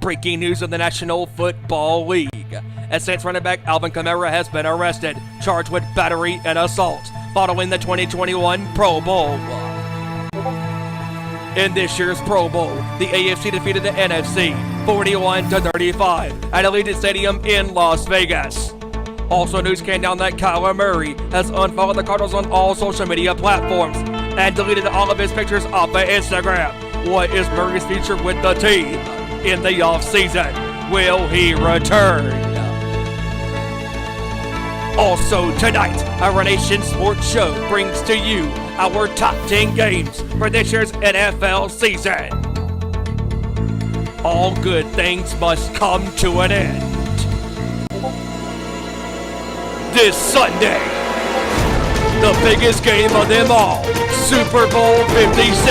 Breaking news in the National Football League. As Saints running back Alvin Kamara has been arrested, charged with battery and assault, following the 2021 Pro Bowl. In this year's Pro Bowl, the AFC defeated the NFC 41-35 at Allegiant Stadium in Las Vegas. Also, news came down that Kyler Murray has unfollowed the Cardinals on all social media platforms and deleted all of his pictures off of Instagram. What is Murray's future with the team in the offseason? Will he return? Also tonight, our Nation Sports Show brings to you our top 10 games for this year's NFL season. All good things must come to an end. This Sunday, the biggest game of them all, Super Bowl 56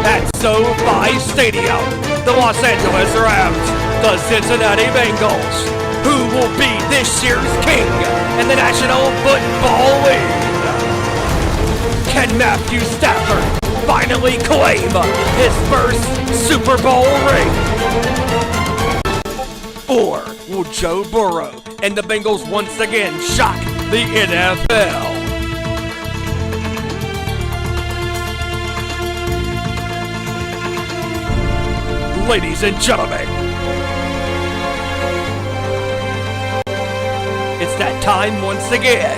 at SoFi Stadium. The Los Angeles Rams, the Cincinnati Bengals. Who will be this year's king in the National Football League? Can Matthew Stafford finally claim his first Super Bowl ring? Or will Joe Burrow and the Bengals once again shock the NFL? Ladies and gentlemen, it's that time once again.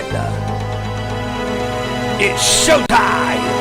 It's showtime!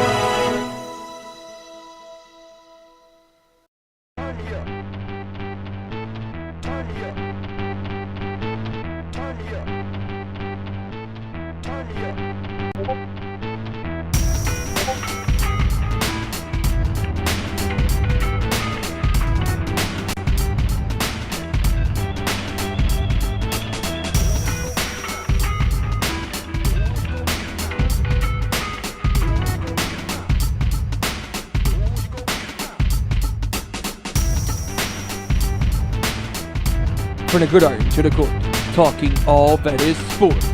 From the gridiron to the court, talking all that is sports.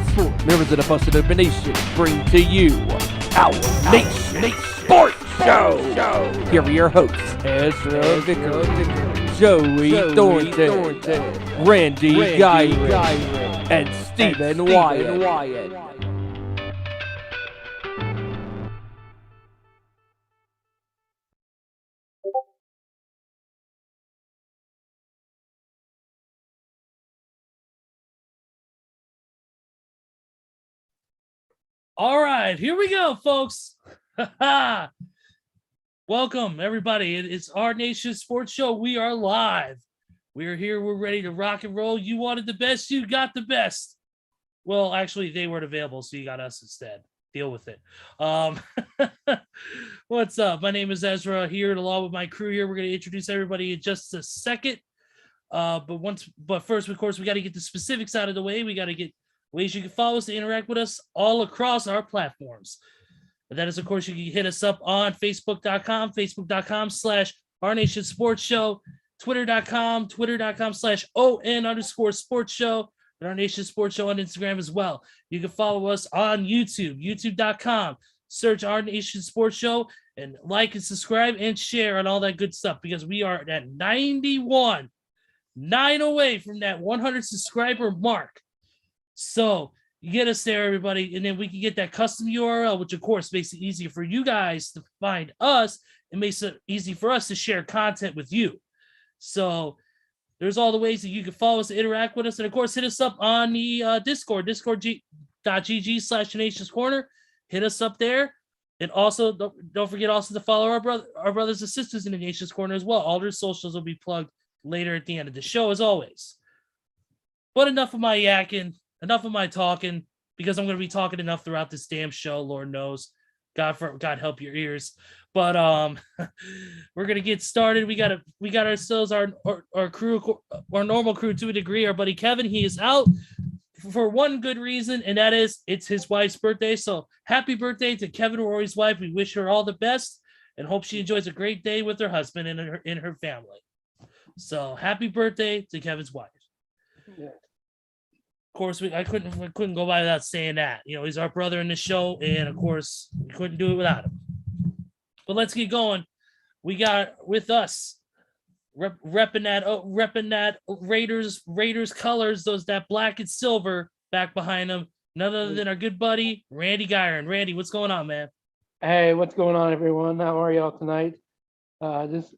Members of the Busted Open Nation bring to you our Nation Sports Show. Here are your hosts, Ezra Vickers, Joey Thornton, Randy Giron, and Stephen Wyand. All right, here we go, folks. Welcome, everybody. It's our Nation Sports Show. We are live. We are here. We're ready to rock and roll. You wanted the best. You got the best. Well, actually, they weren't available, so you got us instead. Deal with it. What's up? My name is Ezra here, along with my crew here. We're going to introduce everybody in just a second. But first, of course, we got to get the specifics out of the way. We got to get ways you can follow us to interact with us all across our platforms. And that is, of course, you can hit us up on Facebook.com/Our Nation Sports Show, Twitter.com/ON_Sports Show, and Our Nation Sports Show on Instagram as well. You can follow us on YouTube, search Our Nation Sports Show, and like and subscribe and share on all that good stuff, because we are at 91, 9 away from that 100 subscriber mark. So you get us there, everybody, and then we can get that custom URL, which of course makes it easier for you guys to find us and makes it easy for us to share content with you. So there's all the ways that you can follow us to interact with us. And of course, hit us up on the Discord, discord.gg/Nation's Corner. Hit us up there. And also don't forget also to follow our brothers and sisters in the Nation's Corner as well. All their socials will be plugged later at the end of the show, as always. But enough of my yakking. Enough of my talking, because I'm going to be talking enough throughout this damn show. Lord knows, God help your ears. But we're going to get started. We got ourselves our crew, our normal crew to a degree. Our buddy Kevin, he is out for one good reason, and that is it's his wife's birthday. So happy birthday to Kevin Rory's wife. We wish her all the best and hope she enjoys a great day with her husband and her family. So happy birthday to Kevin's wife. Yeah. Of course, I couldn't go by without saying that. You know, he's our brother in the show, and of course, we couldn't do it without him. But let's get going. We got with us repping that Raiders colors, that black and silver back behind him. None other than our good buddy Randy Giron. Randy, what's going on, man? Hey, what's going on, everyone? How are y'all tonight? Just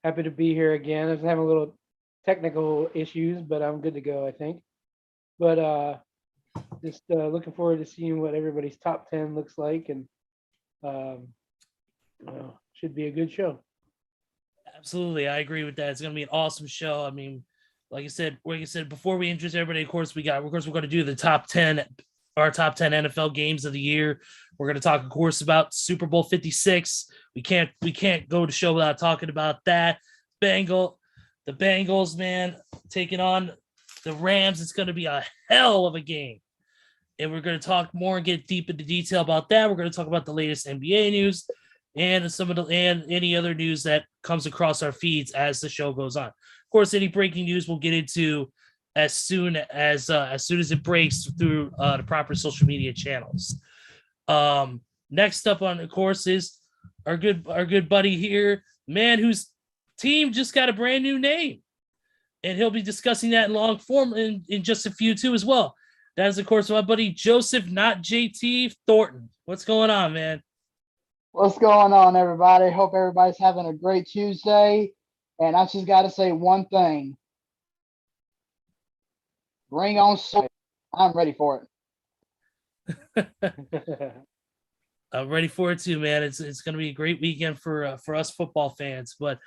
happy to be here again. I was having a little technical issues, but I'm good to go, I think. But just looking forward to seeing what everybody's top 10 looks like, and should be a good show. Absolutely, I agree with that. It's going to be an awesome show. I mean, like I said, before we introduce everybody, of course, we're going to do the top 10 NFL games of the year. We're going to talk, of course, about Super Bowl 56. We can't go to show without talking about that. The Bengals, man, taking on the Rams. It's going to be a hell of a game. And we're going to talk more and get deep into detail about that. We're going to talk about the latest NBA news and any other news that comes across our feeds as the show goes on. Of course, any breaking news we'll get into as soon as it breaks through the proper social media channels. Next up on the course is our good buddy here, man whose team just got a brand new name, and he'll be discussing that in long form in just a few too as well. That is, of course, my buddy Joseph, not JT Thornton. What's going on, man? What's going on, everybody? Hope everybody's having a great Tuesday. And I just got to say one thing. Bring on Sunday. I'm ready for it. I'm ready for it too, man. It's going to be a great weekend for us football fans. But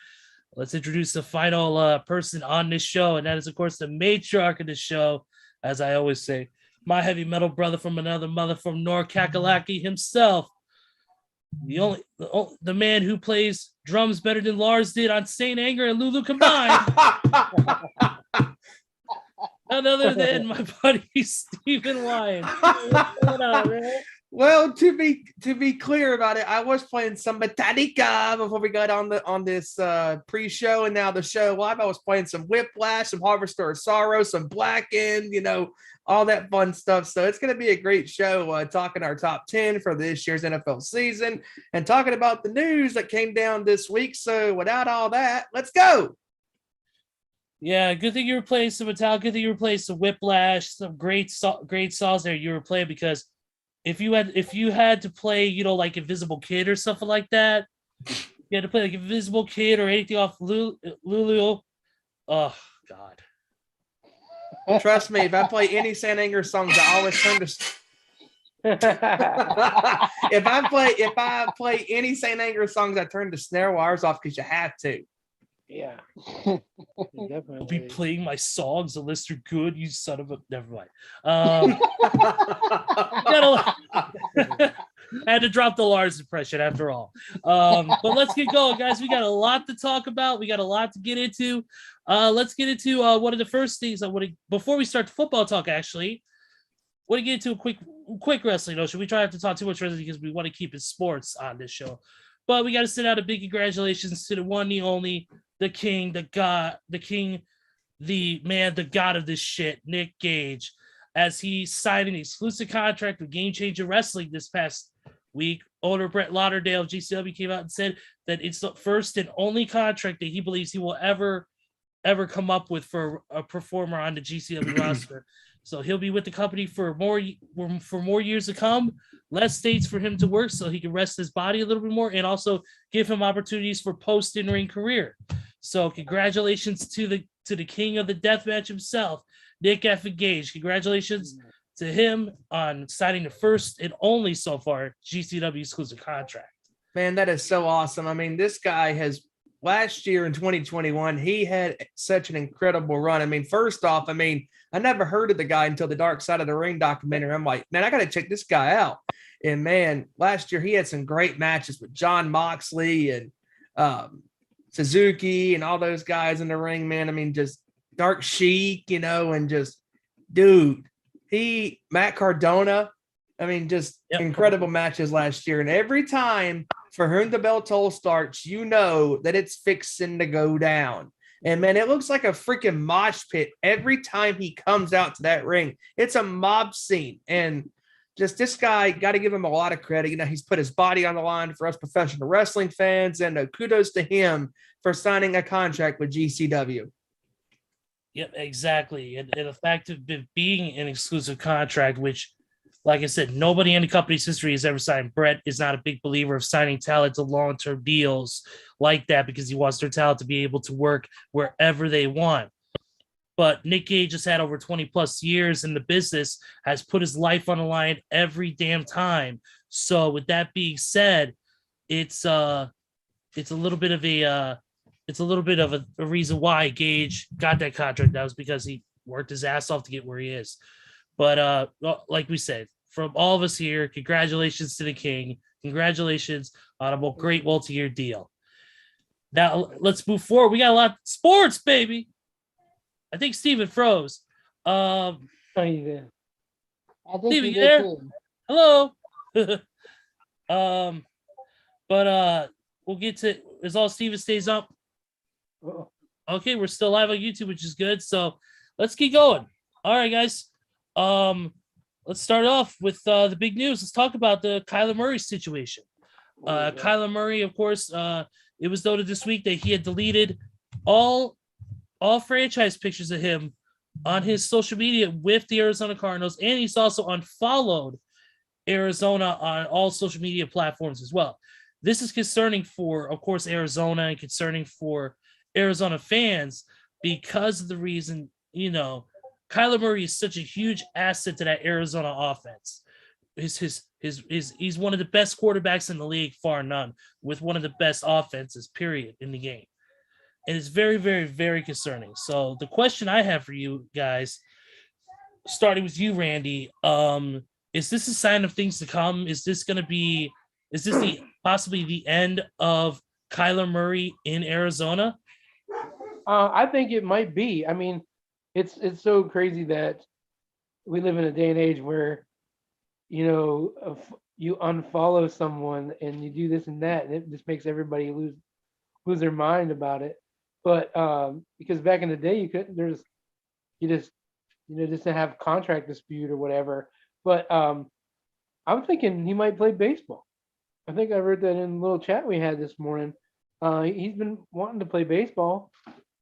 let's introduce the final person on this show, and that is, of course, the matriarch of the show, as I always say, my heavy metal brother from another mother from North Kakalaki himself. The man who plays drums better than Lars did on Saint Anger and Lulu combined. None other than my buddy Stephen Wyand. What's going on, man? Well, to be clear about it, I was playing some Metallica before we got on this pre-show, and now the show live. I was playing some Whiplash, some Harvester of Sorrow, some Blackened, all that fun stuff. So it's going to be a great show, talking our top 10 for this year's NFL season and talking about the news that came down this week. So without all that, let's go. Yeah, good thing you were playing some Metallica. Good thing you were playing some Whiplash, some great songs there you were playing, because if you had to play, like Invisible Kid or something like that, you had to play like Invisible Kid or anything off Lulu. Oh God! Trust me, if I play any Saint Anger songs, I always turn to. if I play any Saint Anger songs, I turn the snare wires off because you have to. Yeah, definitely. I'll be playing my songs unless they're good. You son of a. Never mind. I had to drop the Lars impression after all. But let's get going, guys. We got a lot to talk about. We got a lot to get into. Let's get into one of the first things I want to, before we start the football talk, actually, want to get into a quick wrestling notion. We try not to talk too much wrestling because we want to keep it sports on this show. But we got to send out a big congratulations to the one, the only, the king, the god, the man, the god of this shit, Nick Gage, as he signed an exclusive contract with Game Changer Wrestling this past week. Owner Brett Lauderdale of GCW came out and said that it's the first and only contract that he believes he will ever come up with for a performer on the GCW roster. So he'll be with the company for more years to come. Less states for him to work so he can rest his body a little bit more, and also give him opportunities for post-in-ring career. So congratulations to the king of the deathmatch himself, Nick F. Gage. Congratulations to him on signing the first and only so far GCW exclusive contract. Man, that is so awesome. I mean, this guy has, last year in 2021, he had such an incredible run. I mean, first off, I never heard of the guy until the Dark Side of the Ring documentary. I'm like, man, I got to check this guy out. And man, last year he had some great matches with John Moxley and Suzuki and all those guys in the ring, man. I mean, just Dark Sheik, and just, dude, Matt Cardona, just incredible matches last year. And every time for whom the bell toll starts, that it's fixing to go down. And man, it looks like a freaking mosh pit every time he comes out to that ring. It's a mob scene. And just this guy, got to give him a lot of credit. He's put his body on the line for us professional wrestling fans, and kudos to him for signing a contract with GCW. Yep, exactly. And the fact of it being an exclusive contract, which, like I said, nobody in the company's history has ever signed. Brett is not a big believer of signing talent to long-term deals like that because he wants their talent to be able to work wherever they want. But Nick Gage has had over 20 plus years in the business, has put his life on the line every damn time. So with that being said, it's a little bit of a reason why Gage got that contract. That was because he worked his ass off to get where he is. But like we said, from all of us here, congratulations to the King. Congratulations on a great multi-year deal. Now let's move forward. We got a lot of sports, baby. I think Steven froze. Oh, you did. I think Steven, you you did there? too. Hello. But we'll get to as all Steven stays up. Oh, Okay, we're still live on YouTube, which is good. So let's keep going. All right, guys. Let's start off with the big news. Let's talk about the Kyler Murray situation. Kyler Murray, of course, it was noted this week that he had deleted all franchise pictures of him on his social media with the Arizona Cardinals, and he's also unfollowed Arizona on all social media platforms as well. This is concerning for, of course, Arizona and concerning for Arizona fans because of the reason, Kyler Murray is such a huge asset to that Arizona offense. He's one of the best quarterbacks in the league, far none, with one of the best offenses, period, in the game. And it's very, very, very concerning. So the question I have for you guys, starting with you, Randy, is this a sign of things to come? Is this possibly the end of Kyler Murray in Arizona? I think it might be. I mean, it's so crazy that we live in a day and age where, you unfollow someone and you do this and that, and it just makes everybody lose their mind about it. But because back in the day, you couldn't. You just didn't have contract dispute or whatever. But I'm thinking he might play baseball. I think I read that in a little chat we had this morning. He's been wanting to play baseball.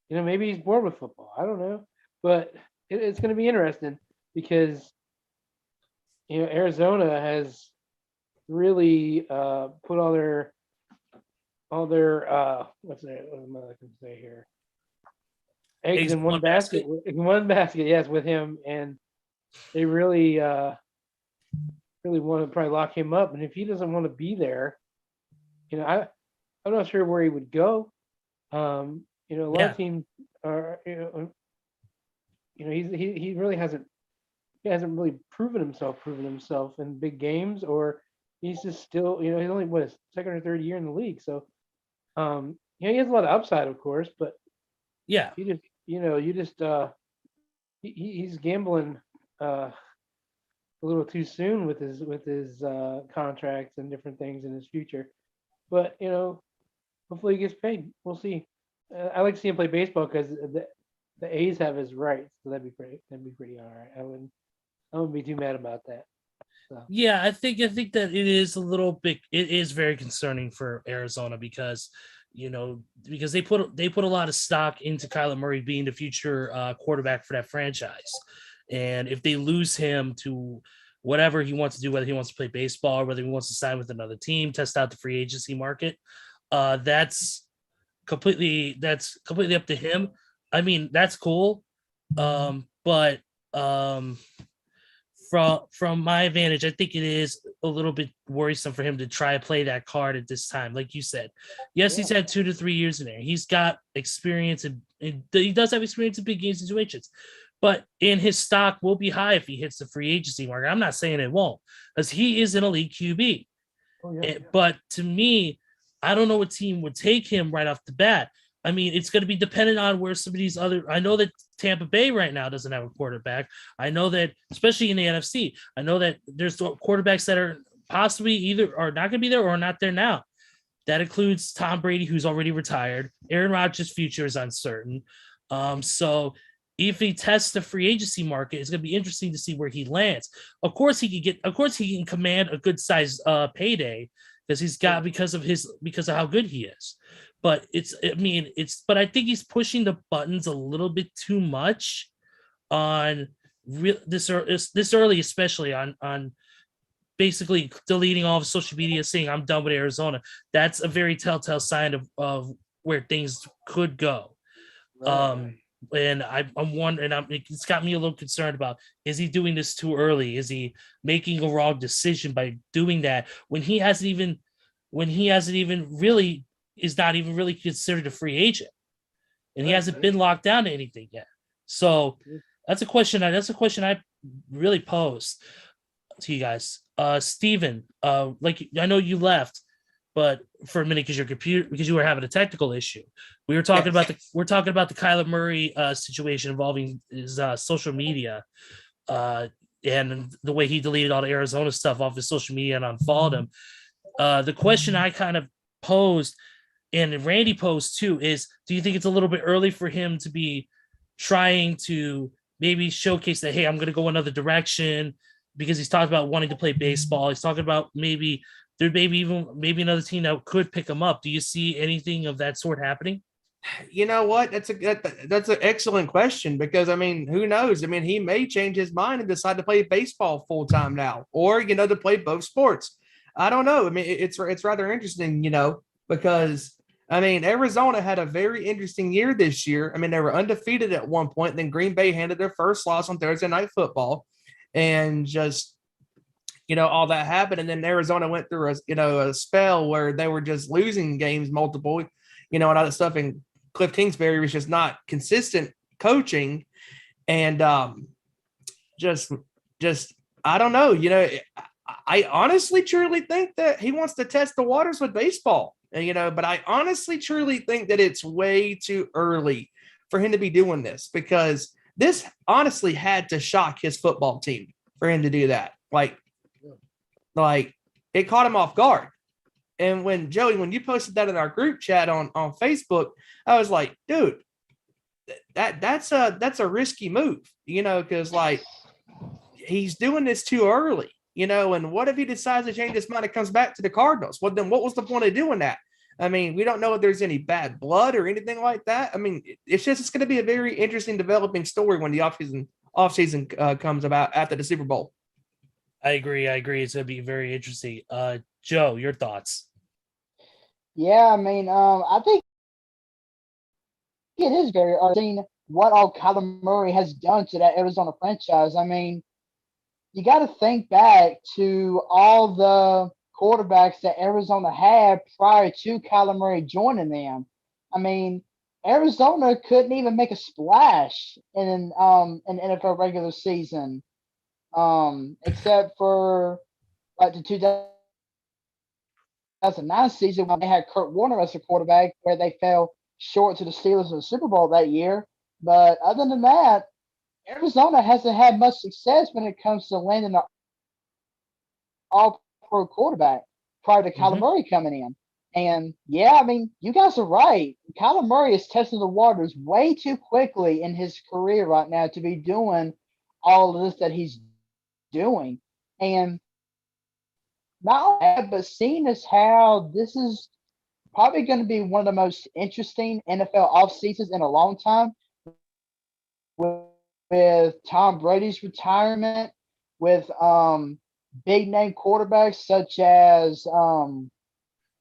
Maybe he's bored with football. I don't know, but it's going to be interesting because Arizona has really put all their what am I looking to say here? Eggs in one basket. In one basket, yes, with him, and they really want to probably lock him up. And if he doesn't want to be there, I'm not sure where he would go. A lot of teams are, he really hasn't really proven himself in big games, or he's just still, he's only his second or third year in the league. So, he has a lot of upside, of course, but yeah, he's gambling a little too soon with his contracts and different things in his future. But hopefully he gets paid. We'll see. I like to see him play baseball because the A's have his rights, so that'd be pretty all right. I wouldn't be too mad about that. So. Yeah, I think that it is a little bit. It is very concerning for Arizona because they put a lot of stock into Kyler Murray being the future quarterback for that franchise, and if they lose him to whatever he wants to do, whether he wants to play baseball or whether he wants to sign with another team, test out the free agency market, that's completely up to him. I mean, that's cool, but from my advantage, I think it is a little bit worrisome for him to try to play that card at this time. Like you said, yes, he's had 2 to 3 years in there. He's got experience, and he does have experience in big game situations. But in his stock will be high if he hits the free agency market. I'm not saying it won't, because he is an elite QB. Oh, yeah. But to me, I don't know what team would take him right off the bat. I mean, it's going to be dependent on where some of these other. I know that Tampa Bay right now doesn't have a quarterback. I know that, especially in the NFC, I know that there's quarterbacks that are possibly either are not going to be there or not there now. That includes Tom Brady, who's already retired. Aaron Rodgers' future is uncertain. So if he tests the free agency market, it's going to be interesting to see where he lands. Of course, he can command a good size payday because of how good he is. But but I think he's pushing the buttons a little bit too much on this early, especially on basically deleting all of social media, saying I'm done with Arizona. That's a very telltale sign of where things could go. And I'm wondering, it's got me a little concerned about, is he doing this too early? Is he making a wrong decision by doing that when he hasn't even really is not even really considered a free agent, and he hasn't been locked down to anything yet. So that's a question I really pose to you guys. Steven, like, I know you left, but for a minute because you were having a technical issue. We're talking about the Kyler Murray situation involving his social media, and the way he deleted all the Arizona stuff off his social media and unfollowed him. The question I kind of posed, and Randy posed too, is, do you think it's a little bit early for him to be trying to maybe showcase that, hey, I'm going to go another direction, because he's talked about wanting to play baseball. He's talking about maybe another team that could pick him up. Do you see anything of that sort happening? You know what? That's an excellent question, because I mean, who knows? I mean, he may change his mind and decide to play baseball full time now, or to play both sports. I don't know. I mean, it's rather interesting, because I mean, Arizona had a very interesting year this year. I mean, they were undefeated at one point. Then Green Bay handed their first loss on Thursday Night Football, and just all that happened. And then Arizona went through a spell where they were just losing games multiple, and all that stuff. And Cliff Kingsbury was just not consistent coaching, and just I don't know. I honestly truly think that he wants to test the waters with baseball, but I honestly truly think that it's way too early for him to be doing this, because this honestly had to shock his football team for him to do that. Like it caught him off guard. And when you posted that in our group chat on Facebook, I was like, dude, that's a risky move, because like, he's doing this too early, and what if he decides to change his mind and comes back to the Cardinals? Well, then what was the point of doing that? I mean, we don't know if there's any bad blood or anything like that. I mean, it's going to be a very interesting developing story when the offseason comes about after the Super Bowl. I agree. It's going to be very interesting. Joe, your thoughts? Yeah, I mean, I think it is very interesting what all Kyler Murray has done to that Arizona franchise. I mean, you got to think back to all the quarterbacks that Arizona had prior to Kyler Murray joining them. I mean, Arizona couldn't even make a splash in an NFL regular season, except for like the 2009 season when they had Kurt Warner as a quarterback, where they fell short to the Steelers in the Super Bowl that year. But other than that, Arizona hasn't had much success when it comes to landing an all-pro quarterback prior to Kyler Murray coming in. And yeah, I mean, you guys are right. Kyler Murray is testing the waters way too quickly in his career right now to be doing all of this that he's doing. And not only that, but seeing as how this is probably going to be one of the most interesting NFL off seasons in a long time, with Tom Brady's retirement, with big name quarterbacks such as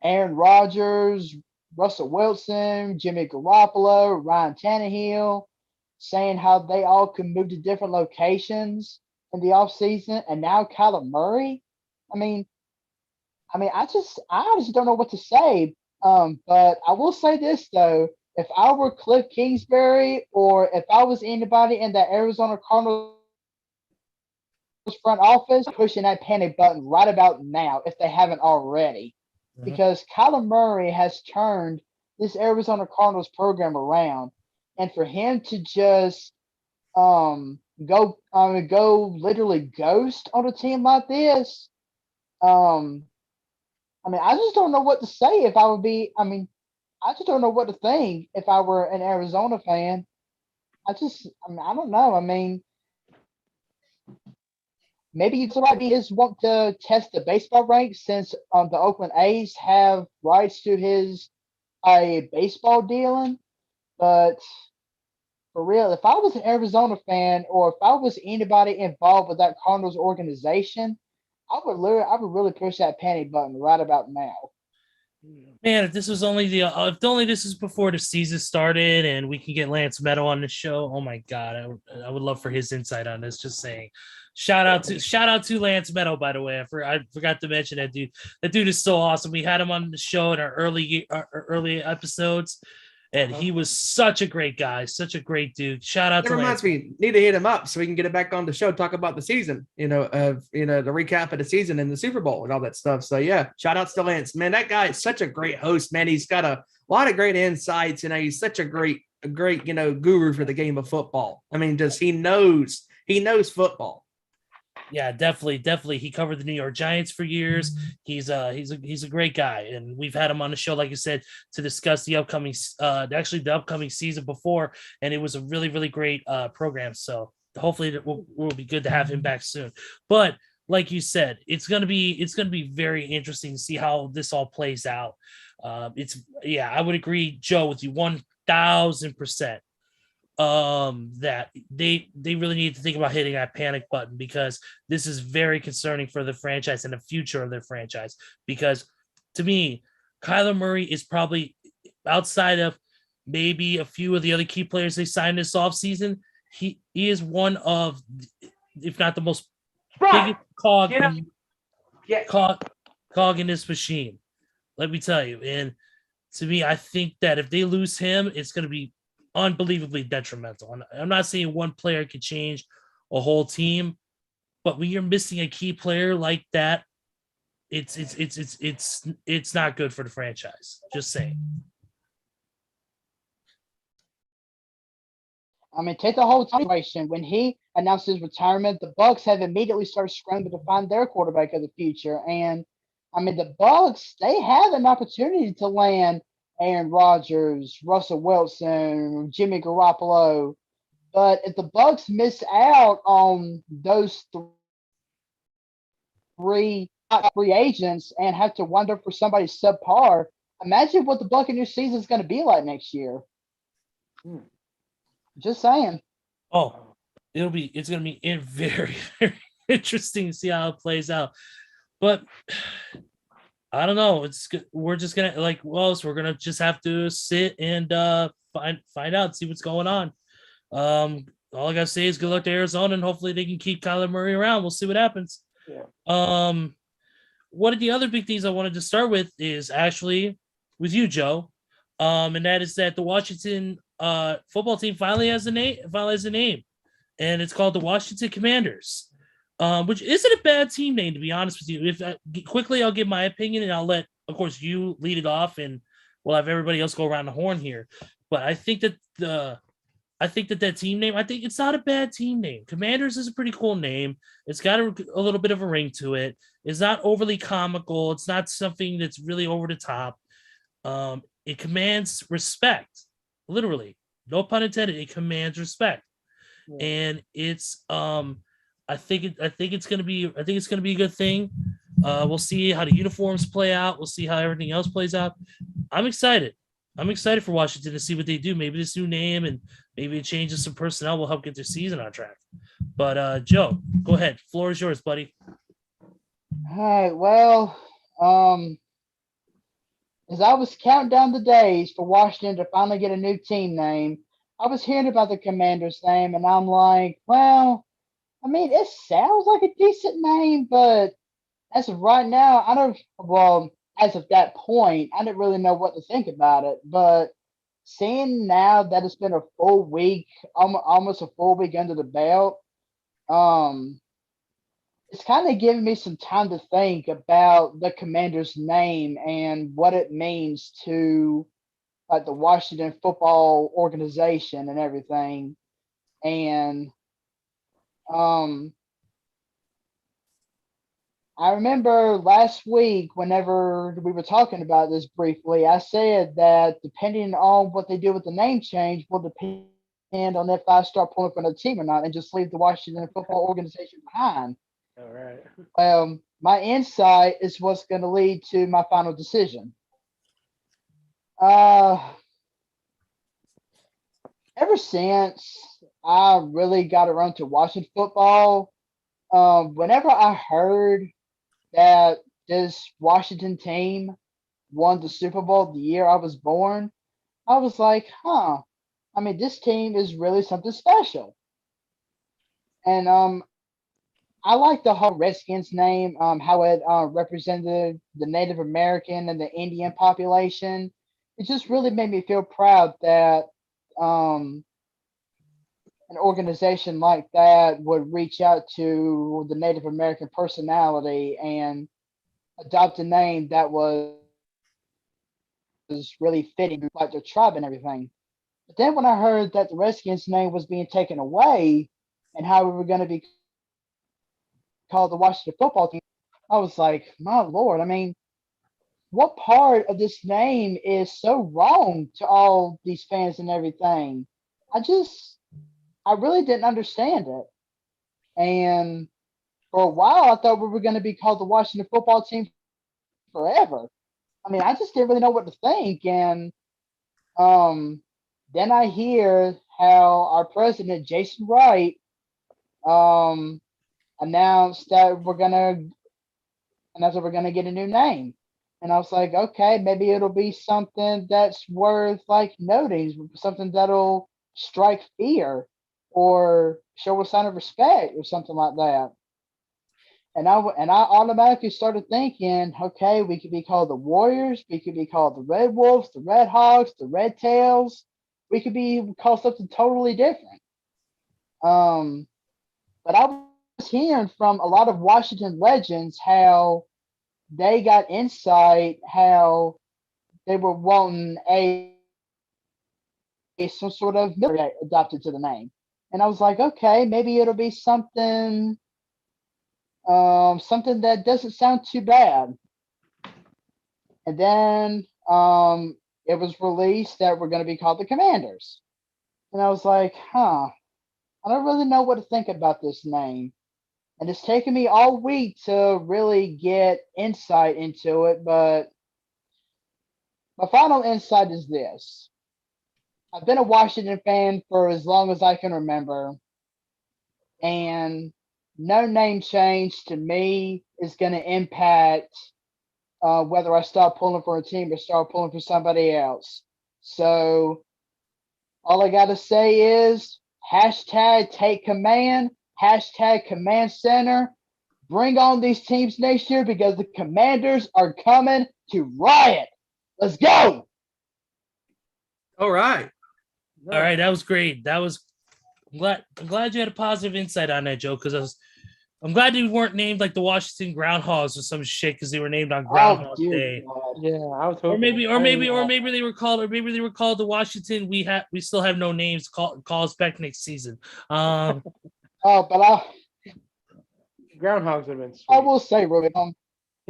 Aaron Rodgers, Russell Wilson, Jimmy Garoppolo, Ryan Tannehill, saying how they all can move to different locations in the offseason, and now Kyler Murray. I mean, I just don't know what to say. But I will say this though: if I were Cliff Kingsbury, or if I was anybody in the Arizona Cardinals front office, pushing that panic button right about now if they haven't already, because Kyler Murray has turned this Arizona Cardinals program around, and for him to just go literally ghost on a team like this, I just don't know what to say if I would be. I just don't know what to think if I were an Arizona fan. I don't know. I mean, maybe it's like he just want to test the baseball ranks since the Oakland A's have rights to his baseball dealing. But for real, if I was an Arizona fan or if I was anybody involved with that Cardinals organization, I would really push that panic button right about now. Man, if this was only if only this was before the season started and we can get Lance Meadow on the show. Oh my God, I would love for his insight on this. Just saying, shout out to Lance Meadow. By the way, I forgot to mention that dude. That dude is so awesome. We had him on the show in our early episodes, and he was such a great guy, such a great dude. Shout out That to reminds Lance. me, need to hit him up so we can get it back on the show, talk about the season, the recap of the season and the Super Bowl and all that stuff. So yeah, shout outs to Lance. Man, that guy is such a great host, man. He's got a lot of great insights, and he's such a great, guru for the game of football. I mean, he knows football. Yeah, definitely. He covered the New York Giants for years. He's a great guy, and we've had him on the show, like you said, to discuss the upcoming season before, and it was a really, really great program. So hopefully it will be good to have him back soon. But like you said, it's gonna be very interesting to see how this all plays out. I would agree, Joe, with you 1,000%. That they really need to think about hitting that panic button, because this is very concerning for the franchise and the future of their franchise. Because to me, Kyler Murray is probably, outside of maybe a few of the other key players they signed this offseason, he is one of, if not the most biggest cog in this machine. Let me tell you. And to me, I think that if they lose him, it's going to be unbelievably detrimental. And I'm not saying one player could change a whole team, but when you're missing a key player like that, it's not good for the franchise. Just saying. I mean, take the whole situation. When he announced his retirement, the Bucks have immediately started scrambling to find their quarterback of the future. And I mean, the Bucks, they had an opportunity to land Aaron Rodgers, Russell Wilson, Jimmy Garoppolo. But if the Bucks miss out on those three free agents and have to wonder for somebody subpar, imagine what the Buccaneers season is going to be like next year. Just saying. Oh, it's going to be very, very interesting to see how it plays out. But I don't know. We're just gonna we're gonna just have to sit and find out, see what's going on. All I gotta say is good luck to Arizona, and hopefully they can keep Kyler Murray around. We'll see what happens. Yeah. One of the other big things I wanted to start with is actually with you, Joe. And that is that the Washington football team finally has a name, and it's called the Washington Commanders. Which isn't a bad team name, to be honest with you. Quickly, I'll give my opinion, and I'll let, of course, you lead it off, and we'll have everybody else go around the horn here. But I think that that team name, I think it's not a bad team name. Commanders is a pretty cool name. It's got a little bit of a ring to it. It's not overly comical. It's not something that's really over the top. It commands respect, literally. No pun intended. It commands respect, and it's I think it's gonna be a good thing. We'll see how the uniforms play out. We'll see how everything else plays out. I'm excited. For Washington to see what they do. Maybe this new name and maybe a change of some personnel will help get their season on track. But Joe, go ahead. Floor is yours, buddy. All right. Well, as I was counting down the days for Washington to finally get a new team name, I was hearing about the Commanders name, and I'm like, well, I mean, it sounds like a decent name, but as of right now, as of that point, I didn't really know what to think about it. But seeing now that it's been a full week, almost a full week under the belt, it's kind of giving me some time to think about the Commanders name and what it means to like the Washington football organization and everything. And I remember last week, whenever we were talking about this briefly, I said that depending on what they do with the name change will depend on if I start pulling for another team or not, and just leave the Washington football organization behind. All right. My insight is what's going to lead to my final decision. Ever since I really got around to watching football, whenever I heard that this Washington team won the Super Bowl the year I was born, I was like, I mean, this team is really something special. And I like the whole Redskins name, how it represented the Native American and the Indian population. It just really made me feel proud that an organization like that would reach out to the Native American personality and adopt a name that was really fitting, like their tribe and everything. But then when I heard that the Redskins name was being taken away and how we were going to be called the Washington football team, I was like, my Lord, I mean, what part of this name is so wrong to all these fans and everything? I really didn't understand it. And for a while, I thought we were going to be called the Washington football team forever. I mean, I just didn't really know what to think. And then I hear how our president, Jason Wright, announced that we're gonna get a new name. And I was like, okay, maybe it'll be something that's worth like noting, something that'll strike fear or show a sign of respect or something like that. And I automatically started thinking, okay, we could be called the Warriors, we could be called the Red Wolves, the Red Hawks, the Red Tails. We could be called something totally different. But I was hearing from a lot of Washington legends how they got insight, how they were wanting some sort of military adopted to the name. And I was like, okay, maybe it'll be something that doesn't sound too bad. And then it was released that we're going to be called the Commanders. And I was like, I don't really know what to think about this name. And it's taken me all week to really get insight into it. But my final insight is this. I've been a Washington fan for as long as I can remember. And no name change to me is going to impact whether I start pulling for a team or start pulling for somebody else. So all I got to say is hashtag take command, hashtag command center. Bring on these teams next year because the Commanders are coming to riot. Let's go. All right. All right, that was great. I'm glad you had a positive insight on that, Joe, because I'm glad they weren't named like the Washington Groundhogs or some shit because they were named on Groundhog Day. Yeah, I was hoping. Or maybe they were called the Washington. We still have no names. Call us back next season. But Groundhogs have been. Sweet. I will say, Ruben,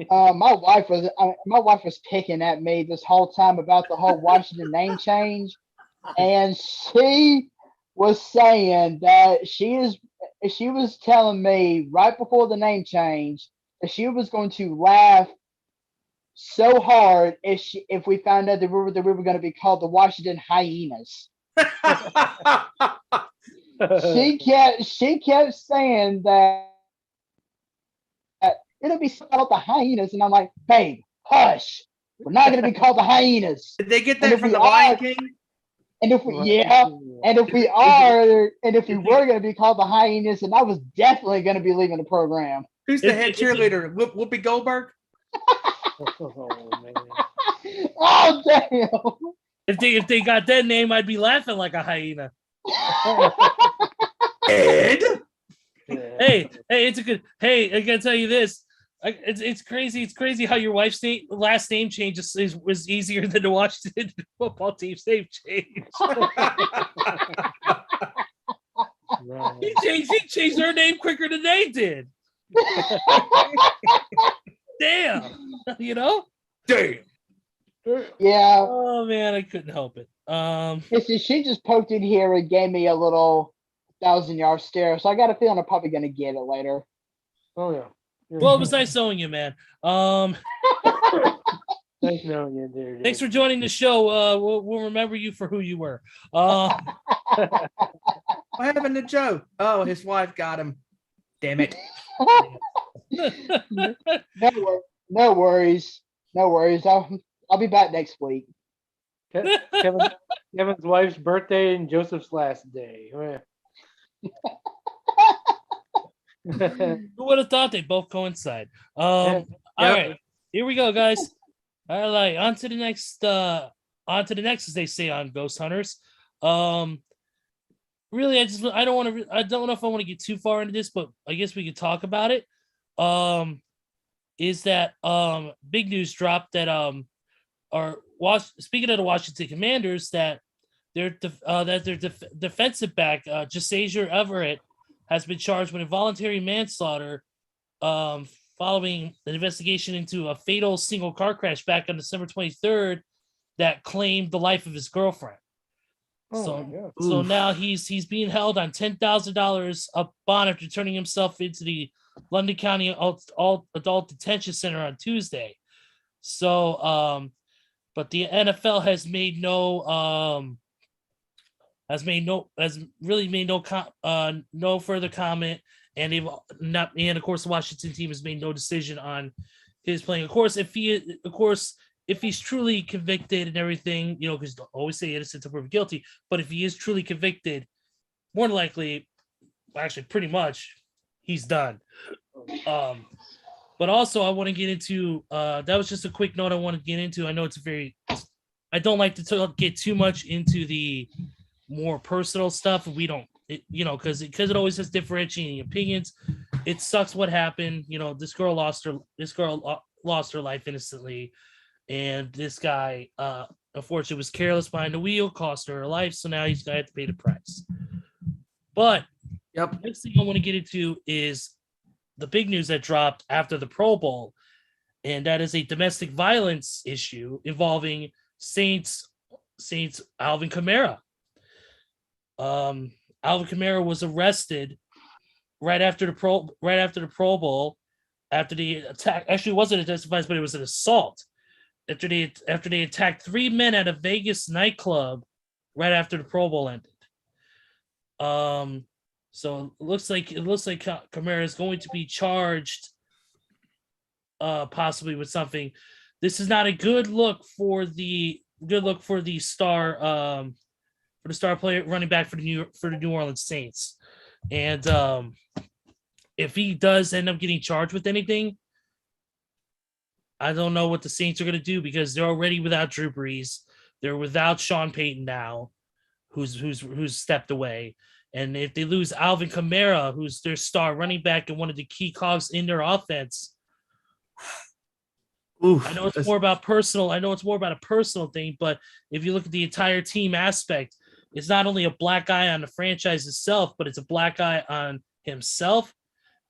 my wife was picking at me this whole time about the whole Washington name change, and she was saying that she was telling me right before the name change that she was going to laugh so hard if we found out that we were going to be called the Washington Hyenas. She kept saying that it'll be called the Hyenas, and I'm like, babe, hush. We're not going to be called the Hyenas. Did they get that from the Lion King? And if we were going to be called the Hyenas, and I was definitely going to be leaving the program. Who's the head cheerleader? Whoopi Goldberg? Oh man! Oh damn! If they got that name, I'd be laughing like a hyena. Ed? Hey, it's a good. Hey, I gotta tell you this. It's crazy. It's crazy how your wife's last name change was easier than the Washington football team's name change. Right. He changed her name quicker than they did. Damn. You know? Damn. Yeah. Oh man, I couldn't help it. Listen, she just poked in here and gave me a little 1,000-yard stare, so I got a feeling I'm probably gonna get it later. Oh yeah. well, it was nice knowing you, man. Nice knowing you, dear. Thanks for joining the show. We'll remember you for who you were. What happened to Joe? Oh, his wife got him. Damn it. No worries. No worries. I'll be back next week. Kevin's wife's birthday and Joseph's last day. Who would have thought they both coincide? Yeah. All right, here we go, guys. All right, on to the next, as they say on Ghost Hunters. Really, I don't know if I want to get too far into this, but I guess we could talk about it. Is that big news dropped that speaking of the Washington Commanders, that their defensive back Jashazier Everett has been charged with involuntary manslaughter following an investigation into a fatal single car crash back on December 23rd that claimed the life of his girlfriend. So now he's being held on $10,000 a bond after turning himself into the London County Adult Detention Center on Tuesday. So, but the NFL has made no further comment, and of course the Washington team has made no decision on his playing. Of course, if he's truly convicted and everything, because always say innocent until proven guilty, but if he is truly convicted, more than likely, actually pretty much, he's done. But also I want to get into that was just a quick note I want to get into. I know I don't like to get too much into the more personal stuff. We don't, because it always has differentiating opinions. It sucks what happened. This girl lost her life innocently, and this guy unfortunately was careless behind the wheel, cost her life. So now he's gonna have to pay the price. But the next thing I want to get into is the big news that dropped after the Pro Bowl, and that is a domestic violence issue involving Saints Alvin Kamara. Alvin Kamara was arrested right after the Pro Bowl after the attack. Actually, it wasn't a testifies, but it was an assault after they attacked 3 men at a Vegas nightclub right after the Pro Bowl ended. So it looks like Kamara is going to be charged, possibly with something. This is not a good look for the star player running back for the New Orleans Saints. And if he does end up getting charged with anything, I don't know what the Saints are going to do, because they're already without Drew Brees. They're without Sean Payton now, who's stepped away. And if they lose Alvin Kamara, who's their star running back and one of the key cogs in their offense, I know it's more about a personal thing, but if you look at the entire team aspect, it's not only a black eye on the franchise itself, but it's a black eye on himself.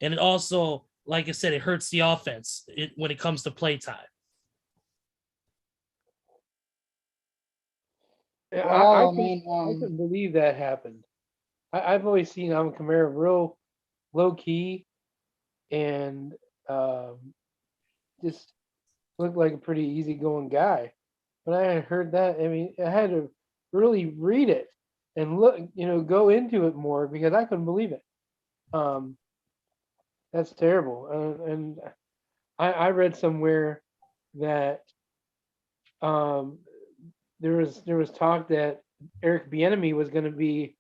And it also, like I said, it hurts the offense when it comes to play time. Yeah, Well, I couldn't believe that happened. I've always seen Alvin Kamara real low key and just looked like a pretty easygoing guy. But I heard that, I mean, I had to really read it and look, go into it more, because I couldn't believe it. That's terrible. And I read somewhere that there was talk that Eric Bieniemy was going to be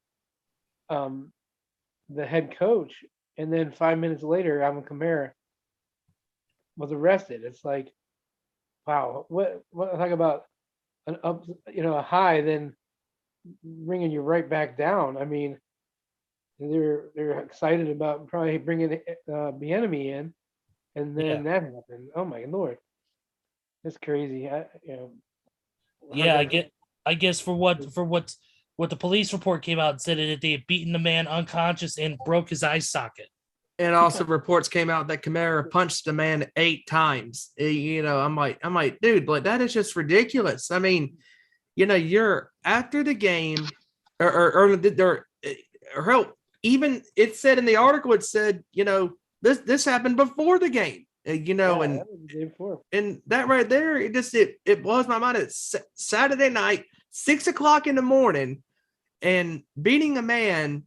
the head coach, and then 5 minutes later, Alvin Kamara was arrested. It's like, wow, what talk about an up, a high, then bringing you right back down. I mean, they're excited about probably bringing Bieniemy in, and then that happened. Oh my Lord, that's crazy. I guess for what the police report came out and said that they had beaten the man unconscious and broke his eye socket. And also reports came out that Kamara punched the man 8 times. I'm like, dude, like that is just ridiculous. I mean, you're after the game or help. Even it said in the article, it said, this happened before the game, and that was the day before. and that right there, it blows my mind. It's Saturday night, 6:00 in the morning, and beating a man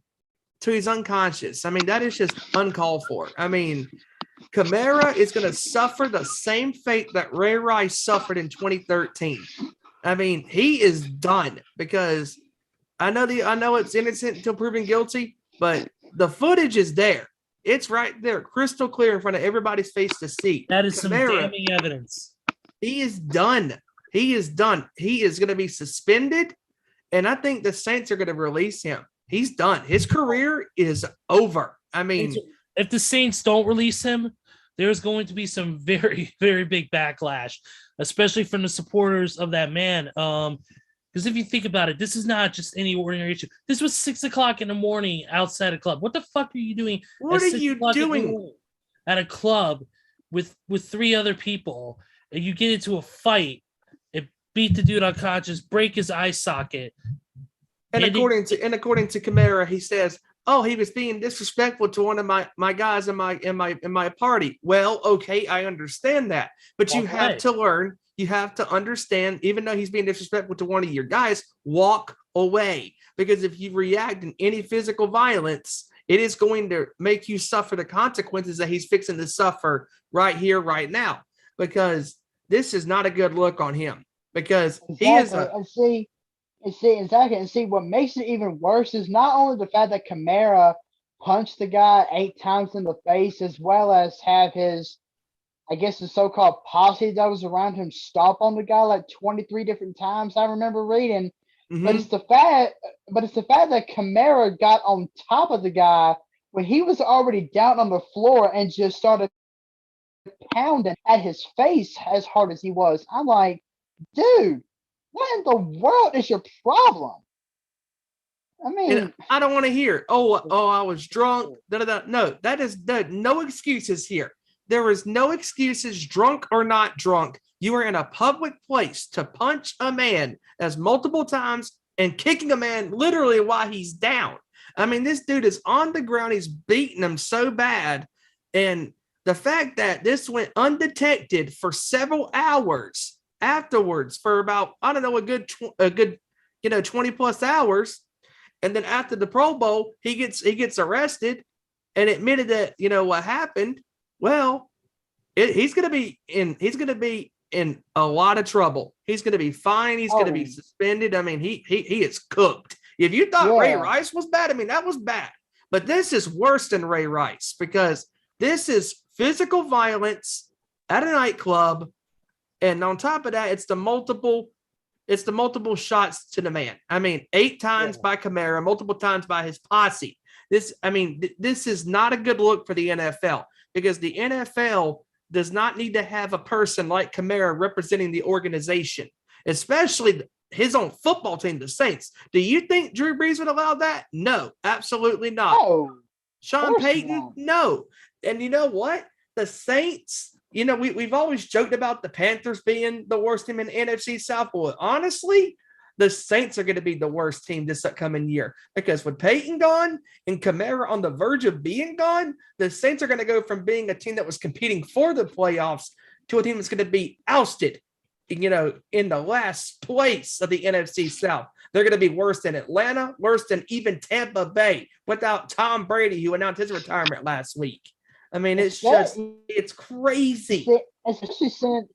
to he's unconscious. I mean, that is just uncalled for. I mean, Kamara is going to suffer the same fate that Ray Rice suffered in 2013. I mean, he is done because I know it's innocent until proven guilty, but the footage is there. It's right there, crystal clear in front of everybody's face to see. That is some Kamara, damning evidence. he is done. He is done. He is going to be suspended, and I think the Saints are going to release him. He's done. His career is over. I mean, if the Saints don't release him, there's going to be some very, very big backlash, especially from the supporters of that man. Because if you think about it, this is not just any ordinary issue. This was 6:00 in the morning outside a club. What the fuck are you doing? what are you doing? At a club with 3 other people, and you get into a fight, and beat the dude unconscious, break his eye socket. And according to Kamara, he says, "Oh, he was being disrespectful to one of my guys in my party." Well, okay, I understand that, but you have to learn. You have to understand, even though he's being disrespectful to one of your guys, walk away. Because if you react in any physical violence, it is going to make you suffer the consequences that he's fixing to suffer right here, right now. Because this is not a good look on him. Because he is Exactly. And see, what makes it even worse is not only the fact that Kamara punched the guy 8 times in the face, as well as have his, I guess, the so-called posse that was around him stomp on the guy like 23 different times. I remember reading, but it's the fact that Kamara got on top of the guy when he was already down on the floor and just started pounding at his face as hard as he was. I'm like, dude, what in the world is your problem? I mean, and I don't want to hear, I was drunk. No, that is no excuses here. There is no excuses, drunk or not drunk. You are in a public place to punch a man as multiple times and kicking a man literally while he's down. I mean, this dude is on the ground. He's beating him so bad. And the fact that this went undetected for several hours afterwards, for about, I don't know, a good 20 plus hours. And then after the Pro Bowl, he gets arrested and admitted that, what happened. Well, he's going to be in a lot of trouble. He's going to be fined. He's going to be suspended. I mean, he is cooked. If you thought Ray Rice was bad, I mean, that was bad. But this is worse than Ray Rice, because this is physical violence at a nightclub. And on top of that, it's the multiple shots to the man. I mean, 8 times by Kamara, multiple times by his posse. This is not a good look for the NFL, because the NFL does not need to have a person like Kamara representing the organization, especially his own football team, the Saints. Do you think Drew Brees would allow that? No, absolutely not. No, Sean Payton, no. And you know what? The Saints, we've always joked about the Panthers being the worst team in the NFC South. Well, honestly, the Saints are going to be the worst team this upcoming year, because with Peyton gone and Kamara on the verge of being gone, the Saints are going to go from being a team that was competing for the playoffs to a team that's going to be ousted, in the last place of the NFC South. They're going to be worse than Atlanta, worse than even Tampa Bay without Tom Brady, who announced his retirement last week. I mean, it's crazy. Especially since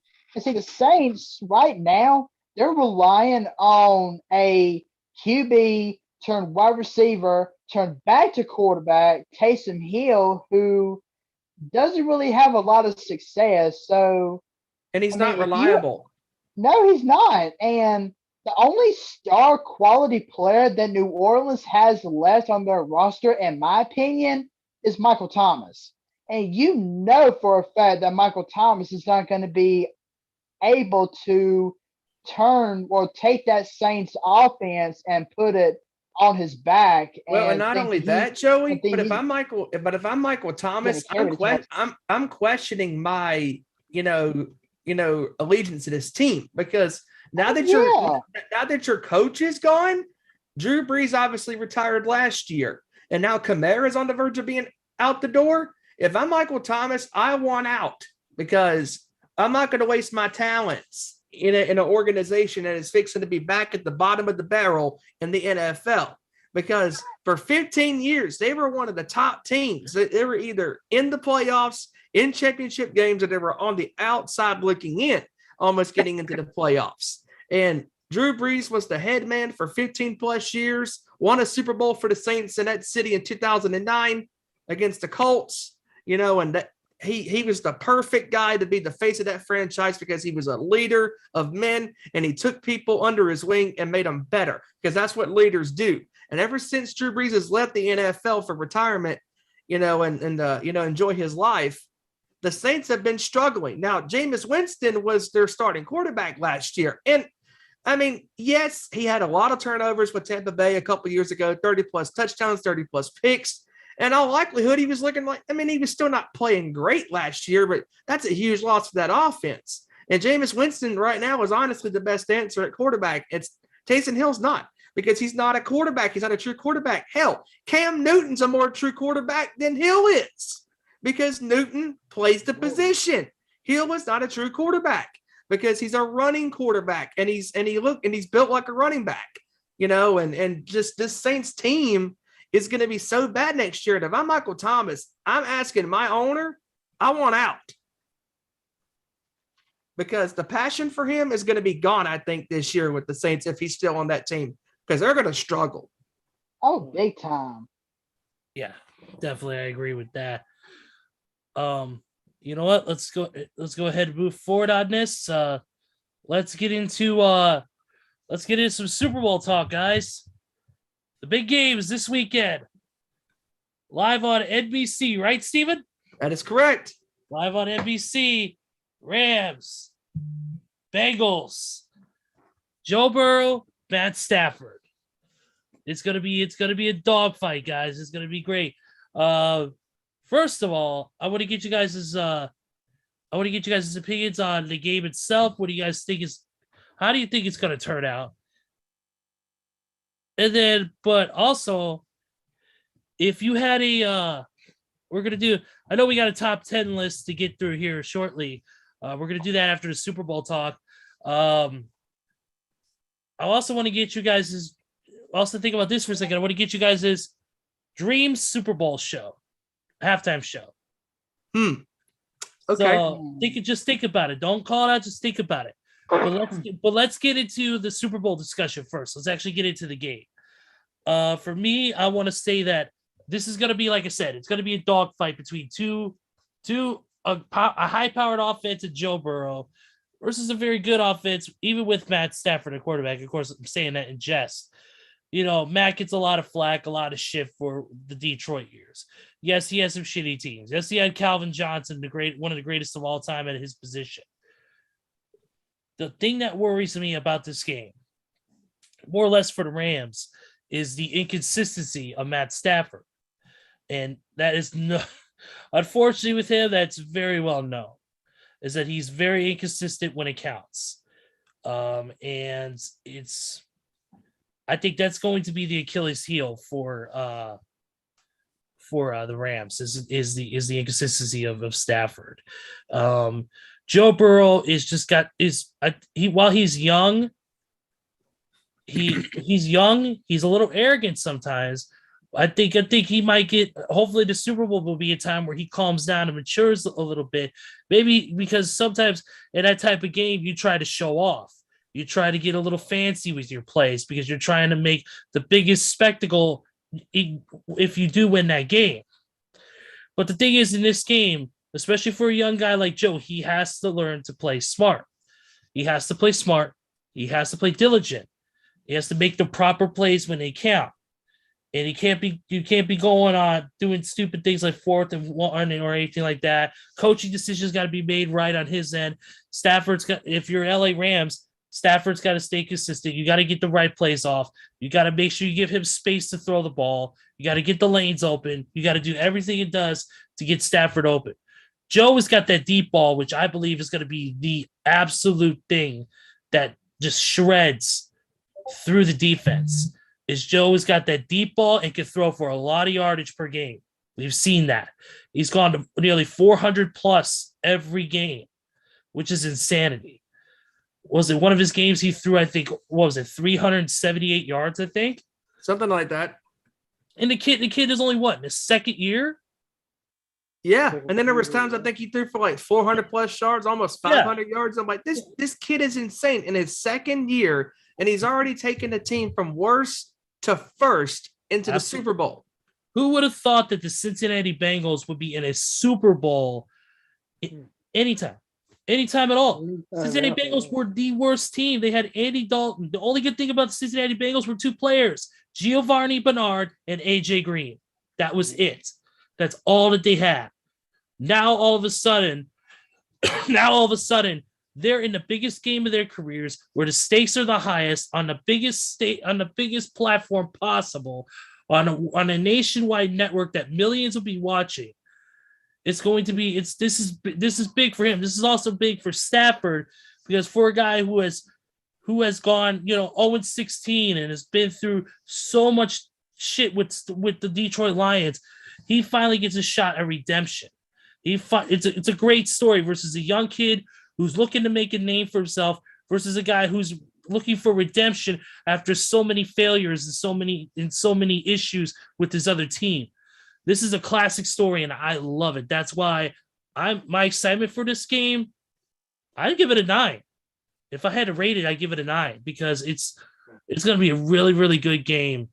the Saints right now, they're relying on a QB turned wide receiver, turned back to quarterback, Taysom Hill, who doesn't really have a lot of success. So, and he's not reliable. No, he's not. And the only star quality player that New Orleans has left on their roster, in my opinion, is Michael Thomas. And for a fact that Michael Thomas is not going to be able to turn or take that Saints offense and put it on his back. Well, and not think only he- that, I Joey, think but if he- I'm Michael Thomas, carry the chance. I'm questioning my allegiance to this team, because now that your coach is gone, Drew Brees obviously retired last year, and now Kamara's on the verge of being out the door. If I'm Michael Thomas, I want out, because I'm not going to waste my talents in an organization that is fixing to be back at the bottom of the barrel in the NFL. Because for 15 years, they were one of the top teams. They were either in the playoffs, in championship games, or they were on the outside looking in, almost getting into the playoffs. And Drew Brees was the head man for 15 plus years, won a Super Bowl for the Saints in that city in 2009 against the Colts, and that he was the perfect guy to be the face of that franchise, because he was a leader of men, and he took people under his wing and made them better, because that's what leaders do. And ever since Drew Brees has left the NFL for retirement, and enjoy his life, the Saints have been struggling. Now, Jameis Winston was their starting quarterback last year. And I mean, yes, he had a lot of turnovers with Tampa Bay a couple years ago, 30 plus touchdowns, 30 plus picks. And all likelihood, he was looking like, he was still not playing great last year, but that's a huge loss for that offense. And Jameis Winston right now is honestly the best answer at quarterback. It's Taysom Hill's not, because he's not a quarterback. He's not a true quarterback. Hell, Cam Newton's a more true quarterback than Hill is, because Newton plays the position. Hill is not a true quarterback, because he's a running quarterback, and he's built like a running back, and just this Saints team is going to be so bad next year. And if I'm Michael Thomas, I'm asking my owner, I want out, because the passion for him is going to be gone, I think, this year with the Saints, if he's still on that team, because they're going to struggle. Oh, big time. Yeah, definitely. I agree with that. You know what? Let's go ahead and move forward on this. Let's get into some Super Bowl talk, guys. The big games this weekend. Live on NBC, right, Steven? That is correct. Live on NBC. Rams, Bengals, Joe Burrow, Matt Stafford. It's gonna be a dogfight, guys. It's gonna be great. First of all, I want to get you guys' opinions on the game itself. What do you guys think how do you think it's gonna turn out? And then, but also, if you had I know we got a top 10 list to get through here shortly. We're gonna do that after the Super Bowl talk. I also want to get you guys' also think about this for a second. I want to get you guys' dream Super Bowl show, halftime show. Okay. So think about it. Don't call it out. Just think about it. But let's get into the Super Bowl discussion first. Let's actually get into the game. For me, I want to say that this is going to be, like I said, it's going to be a dogfight between a high-powered offense and Joe Burrow versus a very good offense, even with Matt Stafford, a quarterback. Of course, I'm saying that in jest. Matt gets a lot of flack, a lot of shit for the Detroit years. Yes, he has some shitty teams. Yes, he had Calvin Johnson, one of the greatest of all time at his position. The thing that worries me about this game, more or less for the Rams, is the inconsistency of Matt Stafford. And that is unfortunately with him, that's very well known, is that he's very inconsistent when it counts. And I think that's going to be the Achilles heel for the Rams is the inconsistency of Stafford. Joe Burrow while he's young, he's young. He's a little arrogant sometimes. I think he might get. Hopefully, the Super Bowl will be a time where he calms down and matures a little bit. Maybe because sometimes in that type of game, you try to show off. You try to get a little fancy with your plays because you're trying to make the biggest spectacle if you do win that game. But the thing is, in this game, especially for a young guy like Joe, he has to learn to play smart. He has to play smart. He has to play diligent. He has to make the proper plays when they count. And you can't be going on doing stupid things like 4th and 1 or anything like that. Coaching decisions got to be made right on his end. Stafford's got, if you're LA Rams, Stafford's got to stay consistent. You got to get the right plays off. You got to make sure you give him space to throw the ball. You got to get the lanes open. You got to do everything it does to get Stafford open. Joe has got that deep ball, which I believe is going to be the absolute thing that just shreds through the defense. Is Joe has got that deep ball and can throw for a lot of yardage per game. We've seen that. He's gone to nearly 400 plus every game, which is insanity. Was it one of his games he threw, I think, what was it, 378 yards, I think? Something like that. And the kid is only what, in his second year? Yeah. And then there was times I think he threw for like 400 plus yards, almost 500 yards. I'm like, this kid is insane in his second year, and he's already taken the team from worst to first into the Super Bowl. Who would have thought that the Cincinnati Bengals would be in a Super Bowl anytime at all? Cincinnati Bengals were the worst team. They had Andy Dalton. The only good thing about the Cincinnati Bengals were two players, Giovanni Bernard and AJ Green. That was it. That's all that they had. Now all of a sudden, they're in the biggest game of their careers, where the stakes are the highest, on the biggest platform possible, on a nationwide network that millions will be watching. It's going to be this is big for him. This is also big for Stafford, because for a guy who has gone 0-16 and has been through so much shit with the Detroit Lions, he finally gets a shot at redemption. It's a great story versus a young kid who's looking to make a name for himself versus a guy who's looking for redemption after so many failures and so many issues with his other team. This is a classic story, and I love it. That's why my excitement for this game, I'd give it a 9. If I had to rate it, I'd give it a 9, because it's going to be a really, really good game.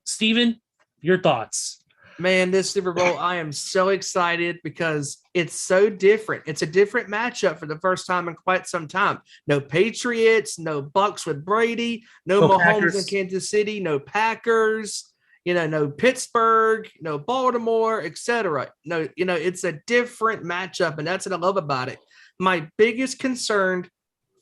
Steven, your thoughts? Man, this Super Bowl, I am so excited because it's so different. It's a different matchup for the first time in quite some time. No Patriots, no Bucks with Brady, no Mahomes Packers in Kansas City, no Packers, no Pittsburgh, no Baltimore, etc. No, it's a different matchup, and that's what I love about it. My biggest concern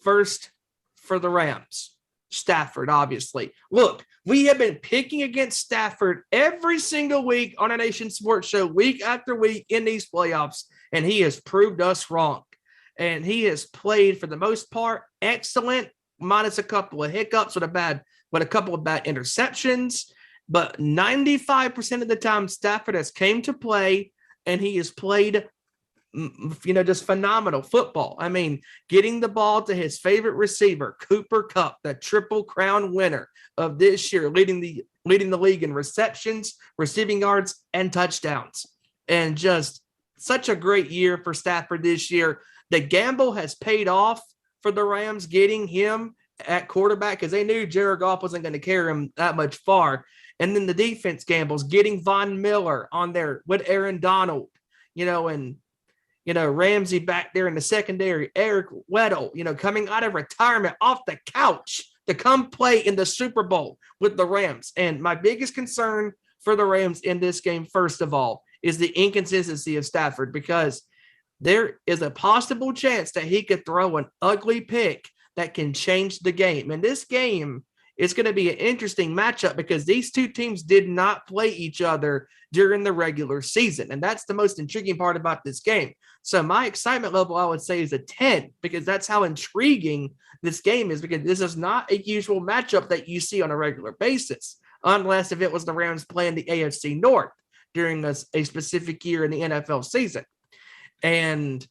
first for the Rams. Stafford, obviously. Look, we have been picking against Stafford every single week on a Nation Sports Show, week after week in these playoffs, and he has proved us wrong. And he has played, for the most part, excellent, minus a couple of hiccups with a couple of bad interceptions. But 95% of the time, Stafford has came to play, and he has played just phenomenal football. I mean, getting the ball to his favorite receiver, Cooper Kupp, the Triple Crown winner of this year, leading the league in receptions, receiving yards, and touchdowns. And just such a great year for Stafford this year. The gamble has paid off for the Rams, getting him at quarterback, because they knew Jared Goff wasn't going to carry him that much far. And then the defense gambles, getting Von Miller on there with Aaron Donald, and Ramsey back there in the secondary, Eric Weddle, coming out of retirement off the couch to come play in the Super Bowl with the Rams. And my biggest concern for the Rams in this game, first of all, is the inconsistency of Stafford, because there is a possible chance that he could throw an ugly pick that can change the game. And this game is going to be an interesting matchup, because these two teams did not play each other during the regular season. And that's the most intriguing part about this game. So my excitement level, I would say, is a 10, because that's how intriguing this game is, because this is not a usual matchup that you see on a regular basis, unless if it was the Rams playing the AFC North during a specific year in the NFL season. And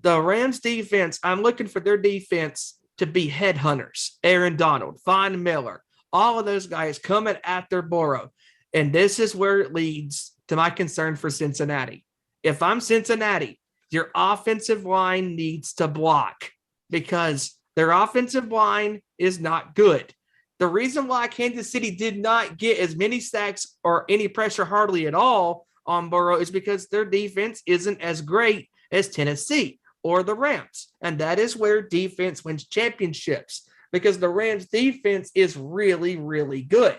the Rams defense, I'm looking for their defense to be headhunters. Aaron Donald, Von Miller, all of those guys coming after Burrow. And this is where it leads to my concern for Cincinnati. If I'm Cincinnati, your offensive line needs to block, because their offensive line is not good. The reason why Kansas City did not get as many sacks or any pressure hardly at all on Burrow is because their defense isn't as great as Tennessee or the Rams. And that is where defense wins championships, because the Rams defense is really, really good.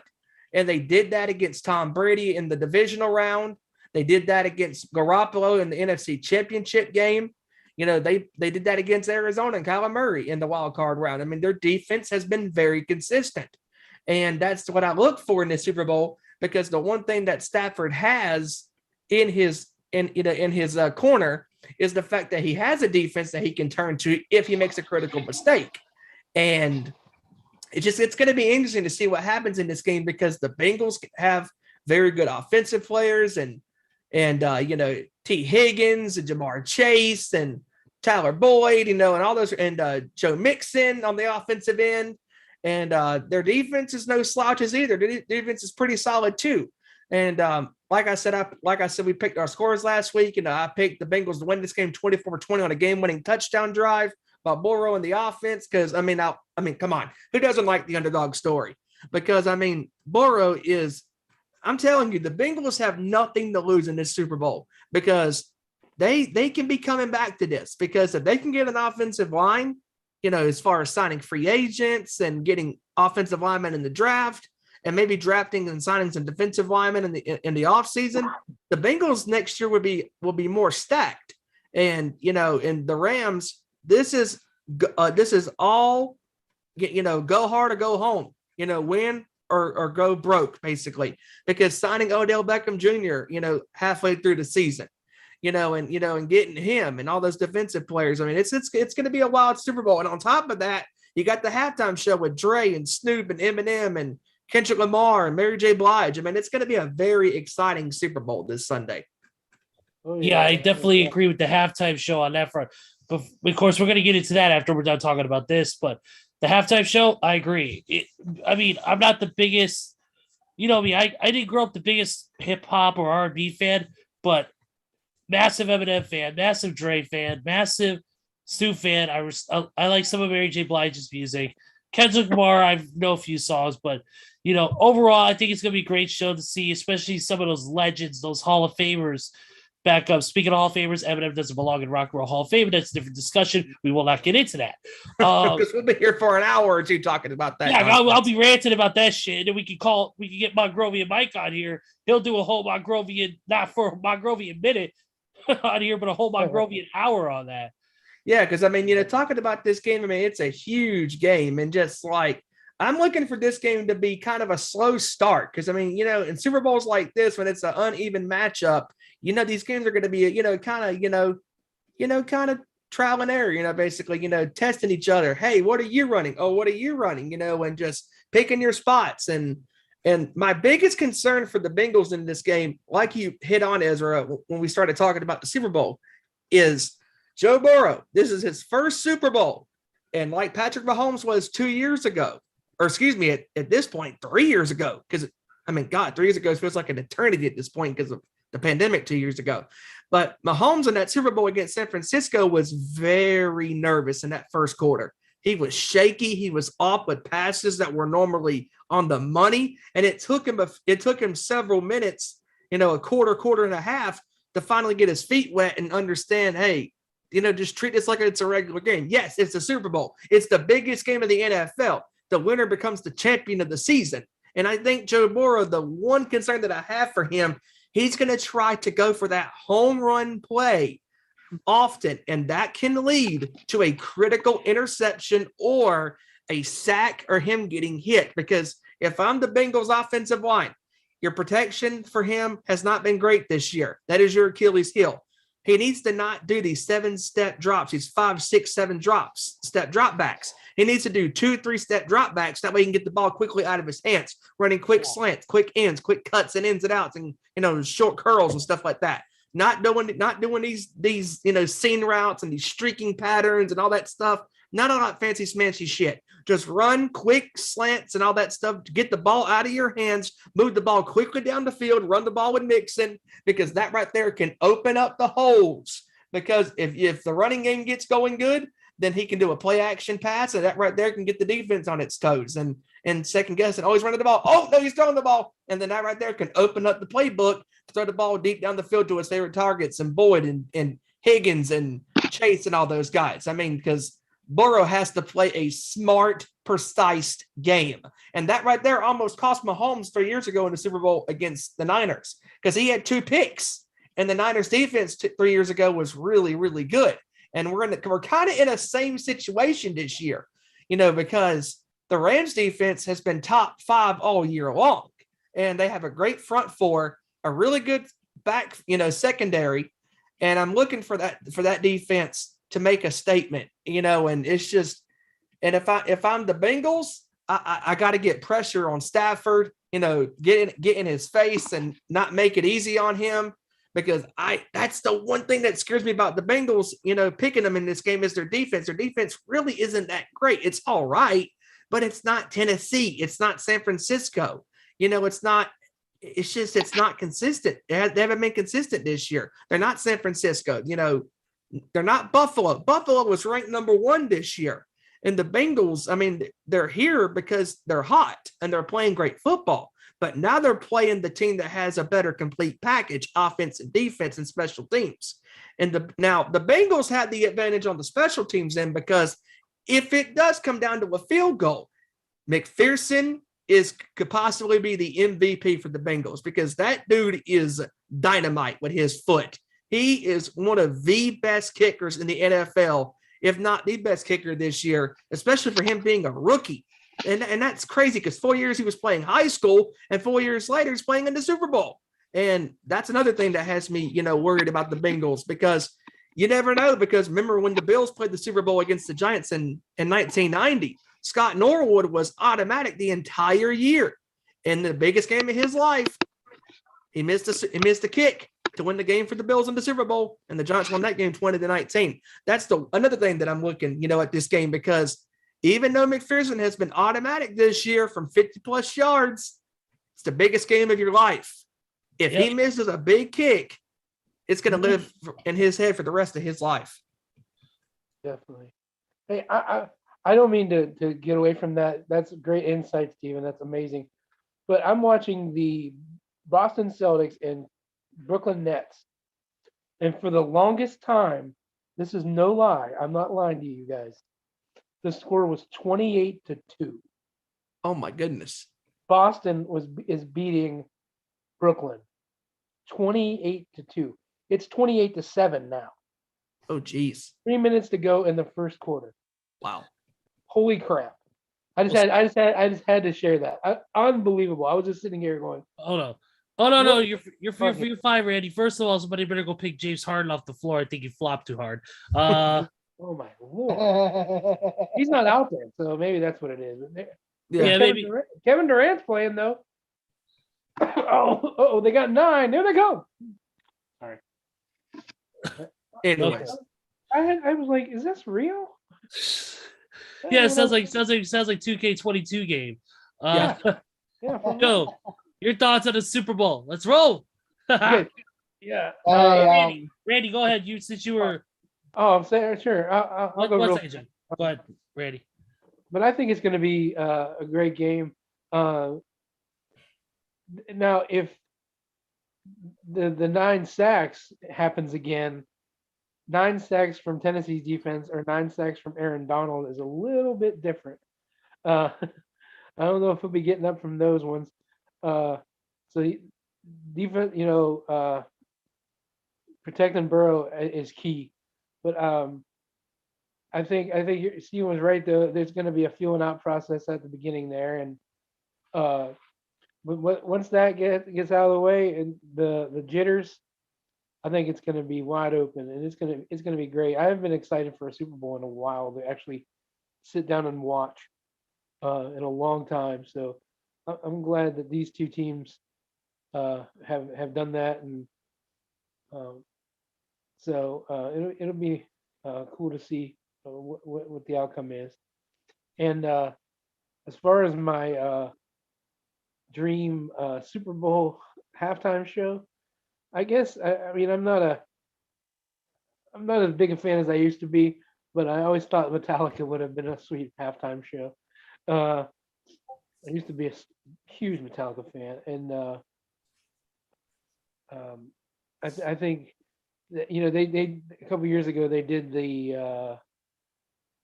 And they did that against Tom Brady in the divisional round. They did that against Garoppolo in the NFC Championship game. they did that against Arizona and Kyler Murray in the wild card round. I mean, their defense has been very consistent. And that's what I look for in this Super Bowl, because the one thing that Stafford has in his corner is the fact that he has a defense that he can turn to if he makes a critical mistake. And it's going to be interesting to see what happens in this game, because the Bengals have very good offensive players and T. Higgins and Jamar Chase and Tyler Boyd, and all those, and Joe Mixon on the offensive end. And their defense is no slouches either. Their defense is pretty solid too. And like I said, we picked our scores last week, and I picked the Bengals to win this game 24-20 on a game-winning touchdown drive by Burrow in the offense. Because I mean, come on, who doesn't like the underdog story? Because Burrow is. I'm telling you, the Bengals have nothing to lose in this Super Bowl, because they can be coming back to this, because if they can get an offensive line, as far as signing free agents and getting offensive linemen in the draft, and maybe drafting and signing some defensive linemen in the offseason, the Bengals next year will be more stacked. And in the Rams, this is all go hard or go home, win or go broke, basically, because signing Odell Beckham Jr., halfway through the season, and getting him and all those defensive players. I mean, it's going to be a wild Super Bowl. And on top of that, you got the halftime show with Dre and Snoop and Eminem and Kendrick Lamar and Mary J. Blige. I mean, it's going to be a very exciting Super Bowl this Sunday. Oh, Yeah, I definitely agree with the halftime show on that front. But of course, we're going to get into that after we're done talking about this. But the halftime show, I agree. I'm not the biggest, I didn't grow up the biggest hip hop or R&B fan, but massive Eminem fan, massive Dre fan, massive Snoop fan. I like some of Mary J. Blige's music. Kendrick Lamar, I know a few songs, but overall, I think it's going to be a great show to see, especially some of those legends, those Hall of Famers back up. Speaking of Hall of Famers, Eminem doesn't belong in Rock and Roll Hall of Fame. That's a different discussion. We will not get into that. Because we'll be here for an hour or two talking about that. Yeah, I'll be ranting about that shit. And we can get Mongrovian Mike on here. He'll do a whole Mongrovian, not for Mongrovian minute on here, but a whole Mongrovian hour on that. Yeah, because talking about this game, it's a huge game, and just like I'm looking for this game to be kind of a slow start, because in Super Bowls like this, when it's an uneven matchup, these games are going to be kind of trial and error, basically, testing each other. Hey, what are you running? Oh, what are you running? And just picking your spots. And my biggest concern for the Bengals in this game, like you hit on, Ezra, when we started talking about the Super Bowl, is Joe Burrow. This is his first Super Bowl. And like Patrick Mahomes was 2 years ago, or excuse me, at this point, 3 years ago, because 3 years ago feels like an eternity at this point because of the pandemic 2 years ago. But Mahomes in that Super Bowl against San Francisco was very nervous in that first quarter. He was shaky. He was off with passes that were normally on the money. And it took him several minutes, a quarter and a half, to finally get his feet wet and understand, hey, just treat this like it's a regular game. Yes, it's a Super Bowl. It's the biggest game of the NFL. The winner becomes the champion of the season. And I think Joe Burrow, the one concern that I have for him, he's going to try to go for that home run play often, and that can lead to a critical interception or a sack or him getting hit. Because if I'm the Bengals offensive line, your protection for him has not been great this year. That is your Achilles heel. He needs to not do these 7-step drops, these 5, 6, 7 step drop backs. He needs to do 2, 3-step drop backs. That way he can get the ball quickly out of his hands, running quick slants, quick ends, quick cuts and ins and outs, and short curls and stuff like that. Not doing these seam routes and these streaking patterns and all that stuff. None of that fancy smancy shit. Just run quick slants and all that stuff to get the ball out of your hands, move the ball quickly down the field, run the ball with Mixon, because that right there can open up the holes. Because if the running game gets going good, then he can do a play action pass, and that right there can get the defense on its toes and second guess and always running the ball. Oh, no, he's throwing the ball. And then that right there can open up the playbook to throw the ball deep down the field to his favorite targets, and Boyd and Higgins and Chase and all those guys. Because Burrow has to play a smart, precise game. And that right there almost cost Mahomes 3 years ago in the Super Bowl against the Niners, because he had 2 picks. And the Niners defense 3 years ago was really, really good. And we're kind of in a same situation this year, because the Rams defense has been top 5 all year long, and they have a great front four, a really good back, secondary. And I'm looking for that defense to make a statement, and it's just, and if I'm the Bengals, I got to get pressure on Stafford, get in his face and not make it easy on him, because that's the one thing that scares me about the Bengals, picking them in this game is their defense. Their defense really isn't that great. It's all right, but it's not Tennessee. It's not San Francisco. It's not consistent. They haven't been consistent this year. They're not San Francisco. They're not Buffalo. Buffalo was ranked number 1 this year. And the Bengals, I mean, they're here because they're hot and they're playing great football. But now they're playing the team that has a better complete package, offense and defense and special teams. And now the Bengals had the advantage on the special teams end, because if it does come down to a field goal, McPherson could possibly be the MVP for the Bengals, because that dude is dynamite with his foot. He is one of the best kickers in the NFL, if not the best kicker this year, especially for him being a rookie. And that's crazy, because 4 years he was playing high school, and 4 years later he's playing in the Super Bowl. And that's another thing that has me, worried about the Bengals, because you never know. Because remember when the Bills played the Super Bowl against the Giants in 1990, Scott Norwood was automatic the entire year. In the biggest game of his life, he missed a kick to win the game for the Bills in the Super Bowl, and the Giants won that game 20-19. That's another thing that I'm looking, at this game, because even though McPherson has been automatic this year from 50+ yards, it's the biggest game of your life. If he misses a big kick, it's going to live in his head for the rest of his life. Definitely. Hey, I don't mean to get away from that. That's great insight, Steven. That's amazing. But I'm watching the Boston Celtics and Brooklyn Nets. And for the longest time, this is no lie, I'm not lying to you guys, the score was 28-2. Oh my goodness. Boston is beating Brooklyn 28-2. It's 28-7 now. Oh geez. 3 minutes to go in the first quarter. Wow. Holy crap. I just had to share that. Unbelievable. I was just sitting here going, Oh no. You're fine, Randy. First of all, somebody better go pick James Harden off the floor. I think he flopped too hard. oh my Lord. He's not out there, so maybe that's what it is. Yeah, maybe. Kevin Durant's playing though. Oh, they got 9. There they go. Sorry. Anyways. I was like, is this real? Yeah, it sounds like 2K22 game. Yeah. Go. Your thoughts on the Super Bowl? Let's roll. Yeah. Randy, go ahead. Since you were. Oh, I'm saying sure. I'll go. One second, John. Go ahead, Randy. But I think it's going to be a great game. Now, if the 9 sacks happens again, 9 sacks from Tennessee's defense or 9 sacks from Aaron Donald is a little bit different. I don't know if he'll be getting up from those ones. So defense, protecting Burrow is key. But I think Steve was right though. There's going to be a feeling out process at the beginning there, and but once that gets out of the way and the jitters, I think it's going to be wide open, and it's going to be great. I haven't been excited for a Super Bowl in a while to actually sit down and watch in a long time. So I'm glad that these two teams have done that, and so it'll be cool to see what the outcome is. And as far as my dream Super Bowl halftime show, I guess I mean I'm not as big a fan as I used to be, but I always thought Metallica would have been a sweet halftime show. I used to be a huge Metallica fan, and I think that, they a couple years ago they did the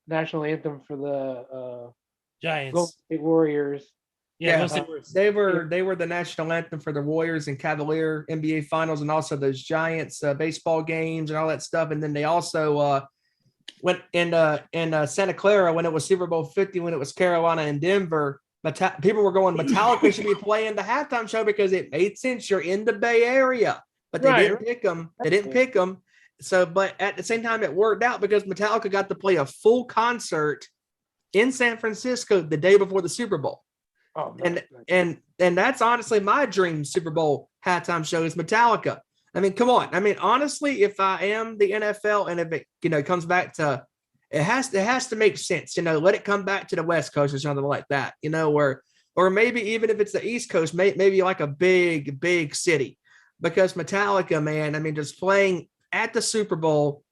national anthem for the Giants. Golden State Warriors. Yeah, they were the national anthem for the Warriors and Cavalier NBA Finals, and also those Giants baseball games and all that stuff. And then they also when in Santa Clara when it was Super Bowl 50, when it was Carolina and Denver, people were going Metallica should be playing the halftime show because it made sense. You're in the Bay Area, but they didn't pick them. They didn't pick them. So, but at the same time, it worked out because Metallica got to play a full concert in San Francisco the day before the Super Bowl. Oh, and that's honestly my dream Super Bowl halftime show is Metallica. I mean, come on. I mean, honestly, if I am the NFL and if it comes back to it has to make sense, let it come back to the West Coast or something like that, or maybe even if it's the East Coast, maybe like a big city, because Metallica, man, I mean, just playing at the Super Bowl,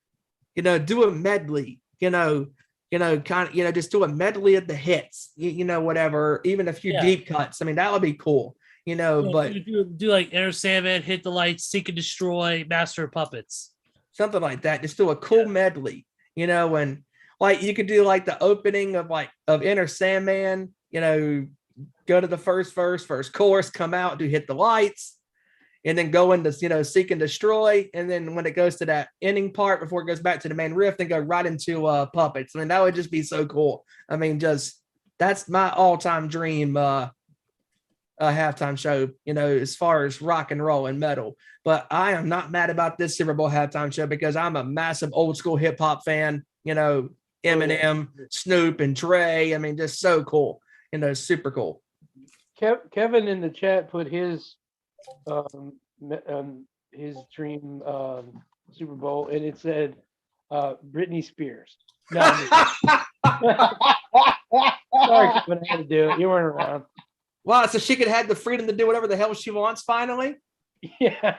do a medley, just do a medley of the hits, whatever, even a few deep cuts. I mean, that would be cool, but do like Enter Sandman, Hit the Lights, Seek and Destroy, Master of Puppets, something like that. Just do a cool medley, and like you could do like the opening of Enter Sandman, go to the first verse, first chorus, come out, do Hit the Lights, and then go into, Seek and Destroy. And then when it goes to that ending part, before it goes back to the main riff, then go right into Puppets. I mean, that would just be so cool. I mean, that's my all-time dream halftime show, as far as rock and roll and metal. But I am not mad about this Super Bowl halftime show because I'm a massive old school hip hop fan, Eminem, Snoop, and Dre. I mean, just so cool, super cool. Kevin in the chat put his dream Super Bowl, and it said Britney Spears. No, sorry, Kevin, I had to do it. You weren't around. Wow, so she could have the freedom to do whatever the hell she wants finally. Yeah.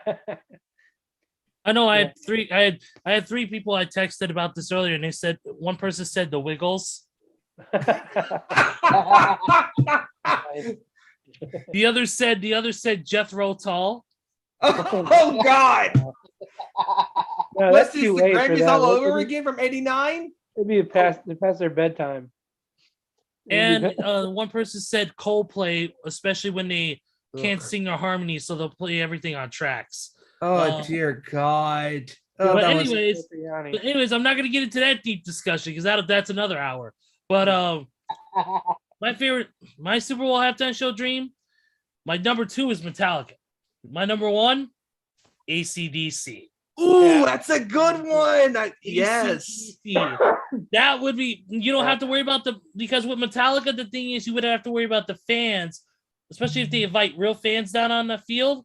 I know. I had three people I texted about this earlier, and they said one person said the Wiggles. The other said Jethro Tull. Oh God! No, What's this? The Grammys all over again from '89? It'd be past their bedtime. And one person said Coldplay, especially when they can't sing their harmonies, so they'll play everything on tracks. Oh dear God! But anyways, I'm not gonna get into that deep discussion because that's another hour. But my Super Bowl halftime show dream, my number 2 is Metallica. My number 1, AC/DC. Ooh, that's a good one. Yes. That would be, you don't have to worry about because with Metallica, the thing is you would have to worry about the fans, especially if they invite real fans down on the field,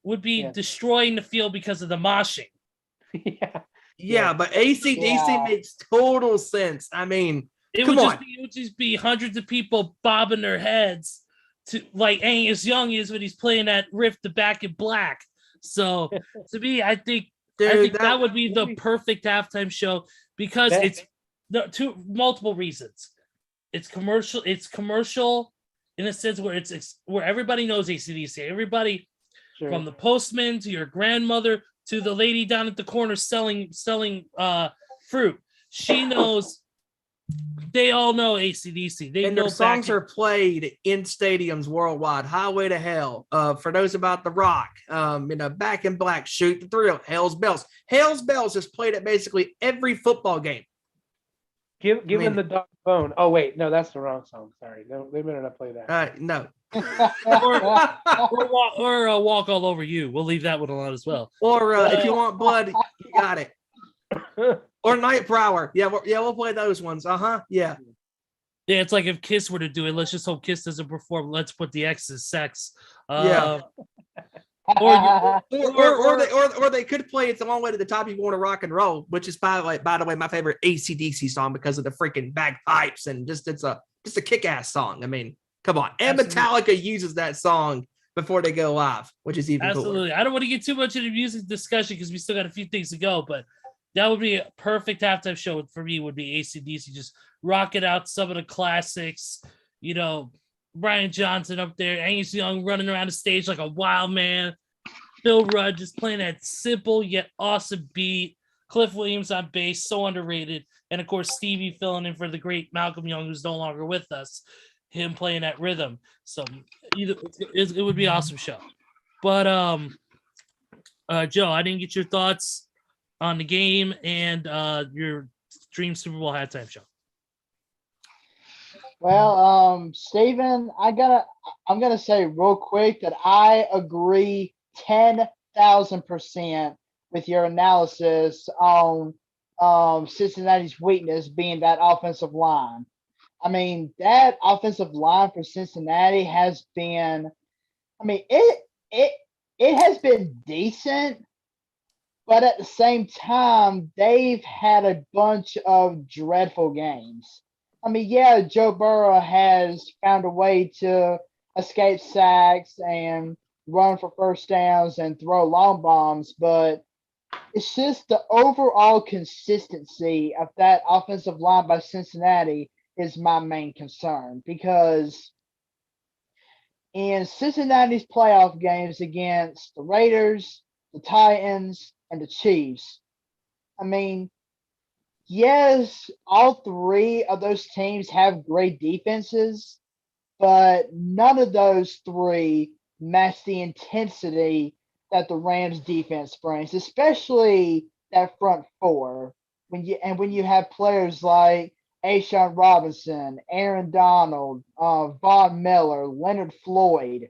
would be destroying the field because of the moshing. Yeah, but AC/DC makes total sense. I mean, it would just be hundreds of people bobbing their heads to like Angus Young is when he's playing that riff, the Back in Black. So to me, I think that would be the perfect halftime show because it's multiple reasons. It's commercial in a sense where where everybody knows AC/DC. Everybody from the postman to your grandmother to the lady down at the corner selling fruit. She knows. They all know AC/DC. And their songs are played in stadiums worldwide. Highway to Hell. For those about The Rock, Back in Black, Shoot the Thrill, Hell's Bells. Hell's Bells is played at basically every football game. Give him the dog bone. Oh wait, no, that's the wrong song. Sorry, no, they better not play that. No. or Walk All Over You. We'll leave that one alone as well. Or if you want blood, you got it. Or Night Prowler. We'll play those ones. Yeah. Yeah, it's like if Kiss were to do it. Let's just hope Kiss doesn't perform. Let's put the X's sex. Or they could play It's a Long Way to the Top if you want to rock and roll, which is by the way my favorite AC/DC song because of the freaking bagpipes and it's a kick-ass song. I mean, come on. And Metallica uses that song before they go live, which is even cooler. I don't want to get too much into music discussion because we still got a few things to go, but that would be a perfect halftime show for me. Would be AC/DC, just rocking out some of the classics. Brian Johnson up there, Angus Young running around the stage like a wild man. Bill Rudd just playing that simple yet awesome beat. Cliff Williams on bass, so underrated, and of course Stevie filling in for the great Malcolm Young, who's no longer with us. Him playing that rhythm, so it would be an awesome show. But Joe, I didn't get your thoughts on the game and your Dream Super Bowl halftime show. Well, Steven, I'm gonna say real quick that I agree 10,000% with your analysis on Cincinnati's weakness being that offensive line. I mean, that offensive line for Cincinnati has been, I mean, it has been decent, but at the same time, they've had a bunch of dreadful games. I mean, yeah, Joe Burrow has found a way to escape sacks and run for first downs and throw long bombs, but it's just the overall consistency of that offensive line by Cincinnati is my main concern, because in Cincinnati's playoff games against the Raiders, the Titans, and the Chiefs, I mean, yes, all three of those teams have great defenses, but none of those three match the intensity that the Rams defense brings, especially that front four. When you have players like Ashawn Robinson, Aaron Donald, Von Miller, Leonard Floyd.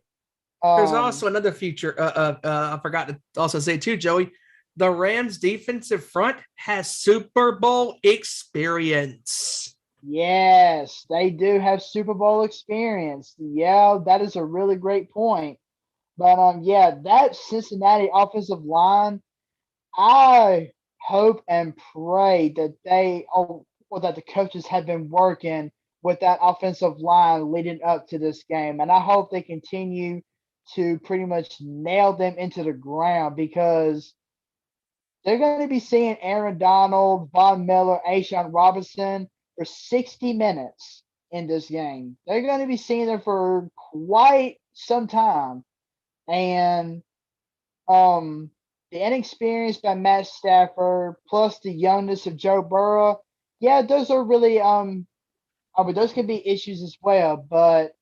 There's also another feature. I forgot to also say too, Joey. The Rams defensive front has Super Bowl experience. Yes, they do have Super Bowl experience. Yeah, that is a really great point. But yeah, that Cincinnati offensive line, I hope and pray that that the coaches have been working with that offensive line leading up to this game, and I hope they continue to pretty much nail them into the ground, because they're going to be seeing Aaron Donald, Von Miller, Ashawn Robinson for 60 minutes in this game. They're going to be seeing them for quite some time. And the inexperience by Matt Stafford plus the youngness of Joe Burrow, yeah, those are really those can be issues as well. But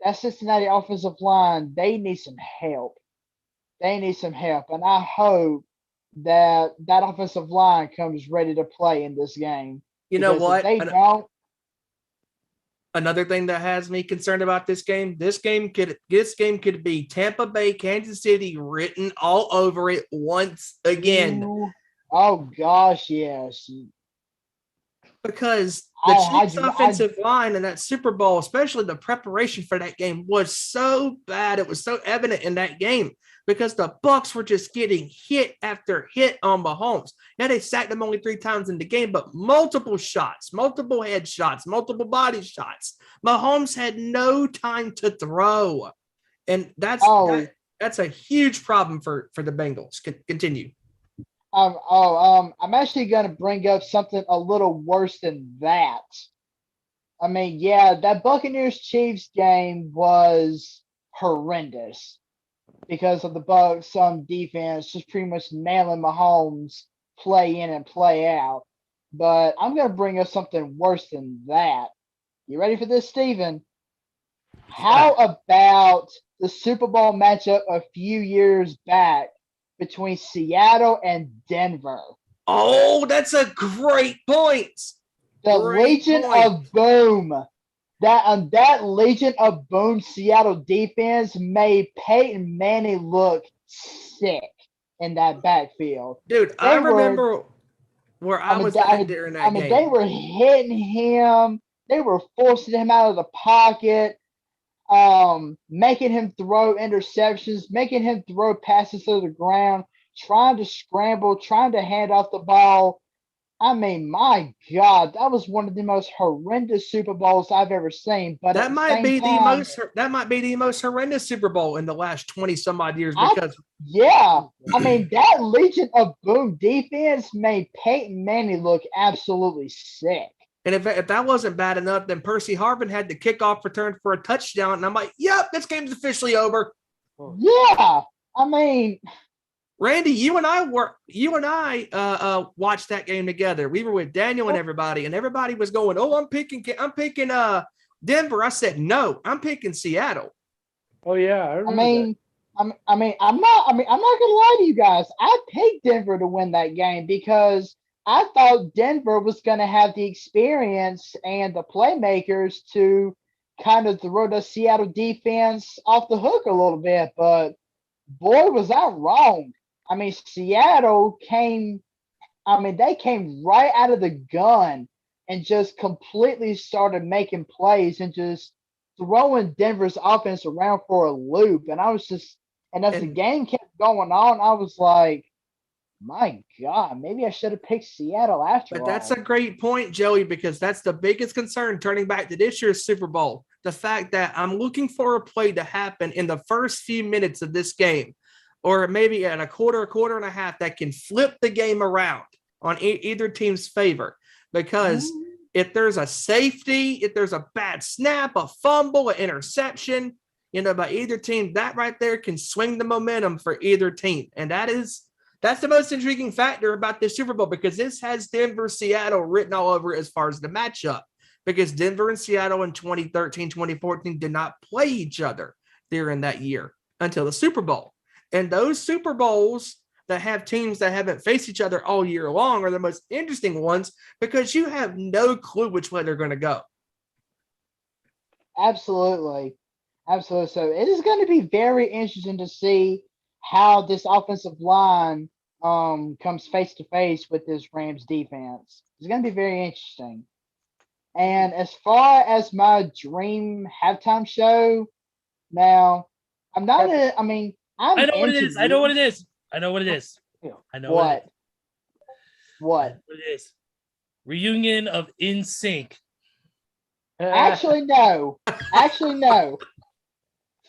that Cincinnati offensive line, they need some help. They need some help, and I hope that offensive line comes ready to play in this game. You know what? If they don't. Another thing that has me concerned about this game could be Tampa Bay, Kansas City written all over it once again. Ooh, oh gosh, yes. Because the Chiefs' offensive line in that Super Bowl, especially the preparation for that game, was so bad. It was so evident in that game because the Bucs were just getting hit after hit on Mahomes. Yeah, they sacked him only 3 times in the game, but multiple shots, multiple head shots, multiple body shots. Mahomes had no time to throw, and that's a huge problem for the Bengals. Continue. I'm actually going to bring up something a little worse than that. I mean, yeah, that Buccaneers-Chiefs game was horrendous because of the Bucs defense just pretty much nailing Mahomes play in and play out. But I'm going to bring up something worse than that. You ready for this, Steven? How about the Super Bowl matchup a few years back between Seattle and Denver? Oh, that's a great point. The Legion of Boom. That Legion of Boom Seattle defense made Peyton Manning look sick in that backfield. Dude, I remember where I was at during that game. They were hitting him. They were forcing him out of the pocket, making him throw interceptions, making him throw passes to the ground, trying to scramble, trying to hand off the ball. I mean, my God, that was one of the most horrendous Super Bowls I've ever seen. But that might be the most horrendous Super Bowl in the last 20 some odd years. Because I mean, that Legion of Boom defense made Peyton Manning look absolutely sick. And if that wasn't bad enough, then Percy Harvin had the kickoff return for a touchdown, and I'm like, "Yep, this game's officially over." Yeah, I mean, Randy, you and I watched that game together. We were with Daniel and everybody was going, "Oh, I'm picking Denver." I said, "No, I'm picking Seattle." Oh yeah, I'm not gonna lie to you guys. I picked Denver to win that game because I thought Denver was going to have the experience and the playmakers to kind of throw the Seattle defense off the hook a little bit, but boy, was I wrong. I mean, Seattle came, they came right out of the gun and just completely started making plays and just throwing Denver's offense around for a loop. And I was just, and as the game kept going on, I was like, my God, maybe I should have picked Seattle after all. But that's a great point, Joey, because that's the biggest concern turning back to this year's Super Bowl. The fact that I'm looking for a play to happen in the first few minutes of this game, or maybe at a quarter and a half, that can flip the game around on either team's favor. Because if there's a safety, if there's a bad snap, a fumble, an interception, by either team, that right there can swing the momentum for either team. And that's the most intriguing factor about this Super Bowl, because this has Denver, Seattle written all over it as far as the matchup, because Denver and Seattle in 2013, 2014 did not play each other during that year until the Super Bowl. And those Super Bowls that have teams that haven't faced each other all year long are the most interesting ones, because you have no clue which way they're going to go. Absolutely. Absolutely. So it is going to be very interesting to see how this offensive line comes face to face with this Rams defense. It's going to be very interesting. And as far as my dream halftime show, now I'm not a, I mean, I know what it is. I know what it is. I know what it is. I know what. What it is. Reunion of NSYNC. Actually, no. Actually, no.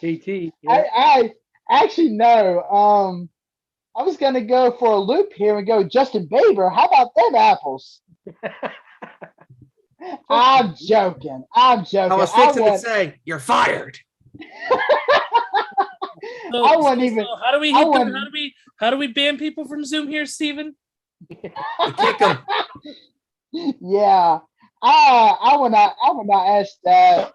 JT. I actually no. I was gonna go for a loop here and go Justin Bieber. How about them apples? I'm joking. I'm joking. I was fixing to say, you're fired. I wouldn't even. How do we ban people from Zoom here, Steven? Kick them. Yeah. I would not ask that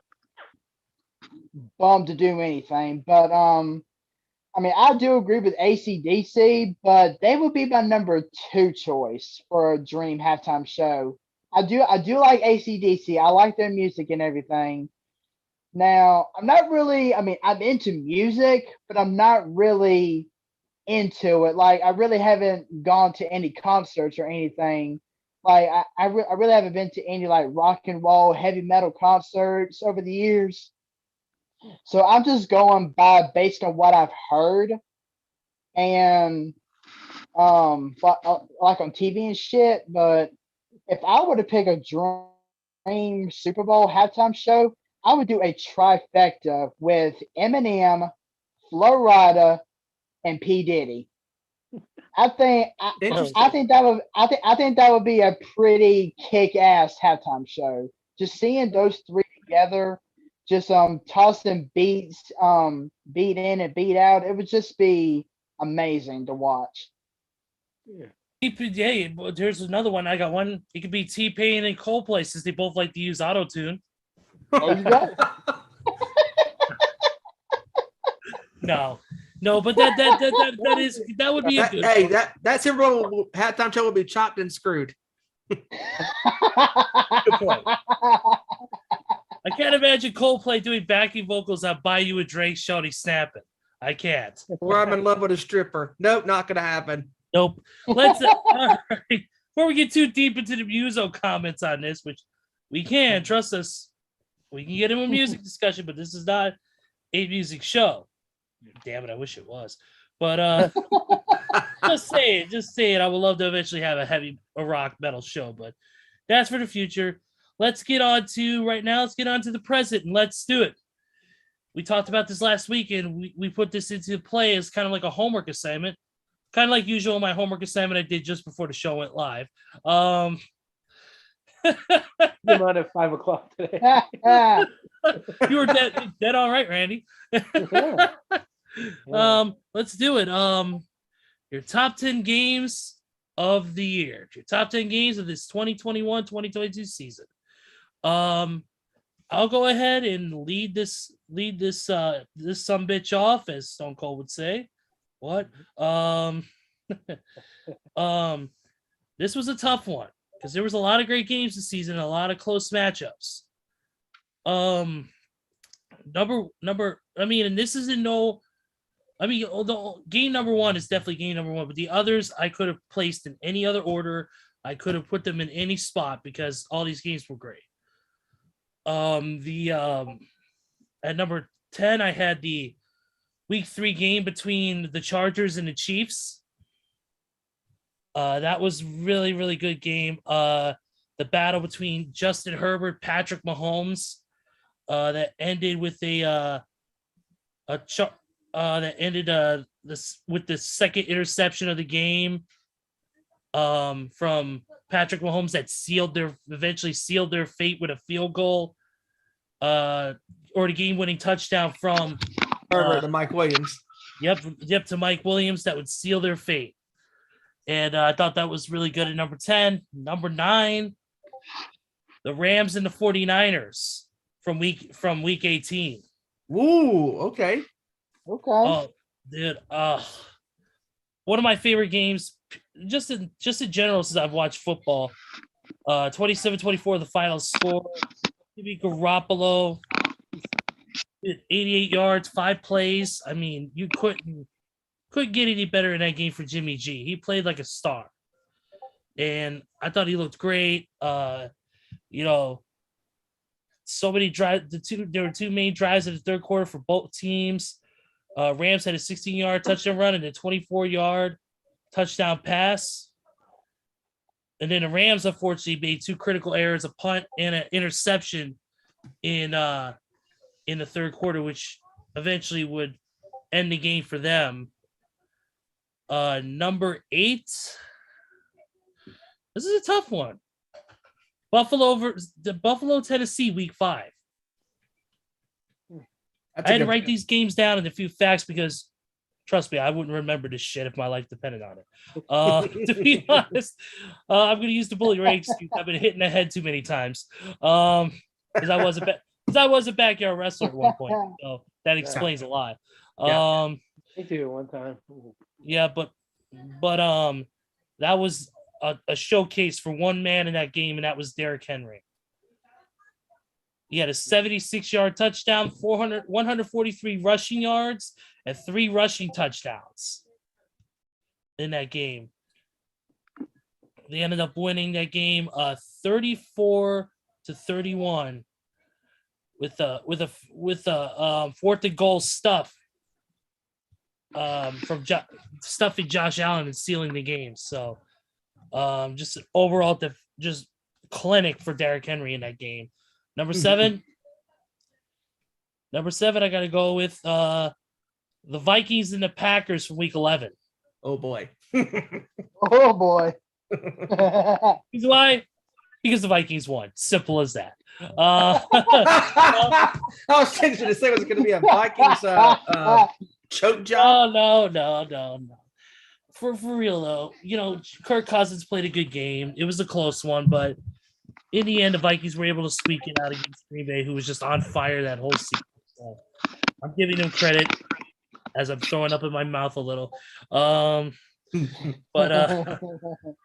bum to do anything. But I do agree with AC/DC, but they would be my number 2 choice for a dream halftime show. I do like AC/DC. I like their music and everything. Now, I'm not really, I'm into music, but I'm not really into it. Like, I really haven't gone to any concerts or anything. Like, I really haven't been to any, like, rock and roll, heavy metal concerts over the years. So I'm just going based on what I've heard and, like on TV and shit. But if I were to pick a dream Super Bowl halftime show, I would do a trifecta with Eminem, Flo Rida, and P. Diddy. I think that would be a pretty kick-ass halftime show. Just seeing those 3 together, just tossing beats, beat in and beat out, it would just be amazing to watch. Yeah. Hey, there's another one. I got one. It could be T-Pain and Coldplay, since they both like to use auto-tune. There you go. No, but that would be a good. Hey, that Super Bowl halftime show will be chopped and screwed. Good point. I can't imagine Coldplay doing backing vocals on "Buy You a Drink," shouting, snapping. I can't. Or I'm in love with a stripper. Nope, not gonna happen. Nope. Let's all right. Before we get too deep into the Muso comments on this, which we can trust us, we can get into a music discussion, but this is not a music show. Damn it, I wish it was. But just saying, I would love to eventually have a rock metal show, but that's for the future. Let's get on to the present, and let's do it. We talked about this last week, and we put this into play as kind of like a homework assignment. Kind of like usual, my homework assignment I did just before the show went live. You're on at 5 o'clock today. You were dead on right, Randy. Let's do it. Your top 10 games of the year. Your top 10 games of this 2021-2022 season. I'll go ahead and lead this sumbitch off, as Stone Cold would say. What? this was a tough one because there was a lot of great games this season, a lot of close matchups. And this isn't no. The game number one is definitely game number one, but the others I could have placed in any other order. I could have put them in any spot because all these games were great. At number 10, I had the week 3 game between the Chargers and the Chiefs. That was really, really good game. The battle between Justin Herbert, Patrick Mahomes, that ended with with the second interception of the game from Patrick Mahomes that eventually sealed their fate with a field goal, or the game-winning touchdown from Herbert to Mike Williams. Yep, to Mike Williams that would seal their fate. And I thought that was really good at number 10. Number 9, the Rams and the 49ers from week 18. Woo, okay. Okay. Oh, dude. One of my favorite games, just in general, since I've watched football. 27-24, the final score. Jimmy Garoppolo, 88 yards, 5 plays. I mean, you couldn't get any better in that game for Jimmy G. He played like a star, and I thought he looked great. So many drives. There were 2 main drives in the third quarter for both teams. Rams had a 16-yard touchdown run and a 24-yard touchdown pass. And then the Rams, unfortunately, made 2 critical errors, a punt and an interception in the third quarter, which eventually would end the game for them. Number 8. This is a tough one. Buffalo, Tennessee, week 5. I had to write these games down and a few facts because, trust me, I wouldn't remember this shit if my life depended on it. To be honest, I'm going to use the bully ray excuse. I've been hitting the head too many times because I was a backyard wrestler at one point, so that explains a lot. Me too, one time. Yeah, but that was a showcase for one man in that game, and that was Derrick Henry. He had a 76-yard touchdown, 143 rushing yards, and 3 rushing touchdowns in that game. They ended up winning that game 34-31 with a 4th and goal stuff from stuffing Josh Allen and sealing the game. So just overall just clinic for Derrick Henry in that game. Number 7, I got to go with the Vikings and the Packers from week 11. Oh boy. Oh boy. Here's why? Because the Vikings won. Simple as that. I was thinking to say it was going to be a Vikings choke job. No. For real though, Kirk Cousins played a good game. It was a close one, but in the end, the Vikings were able to squeak it out against Green Bay, who was just on fire that whole season. So I'm giving them credit as I'm throwing up in my mouth a little. But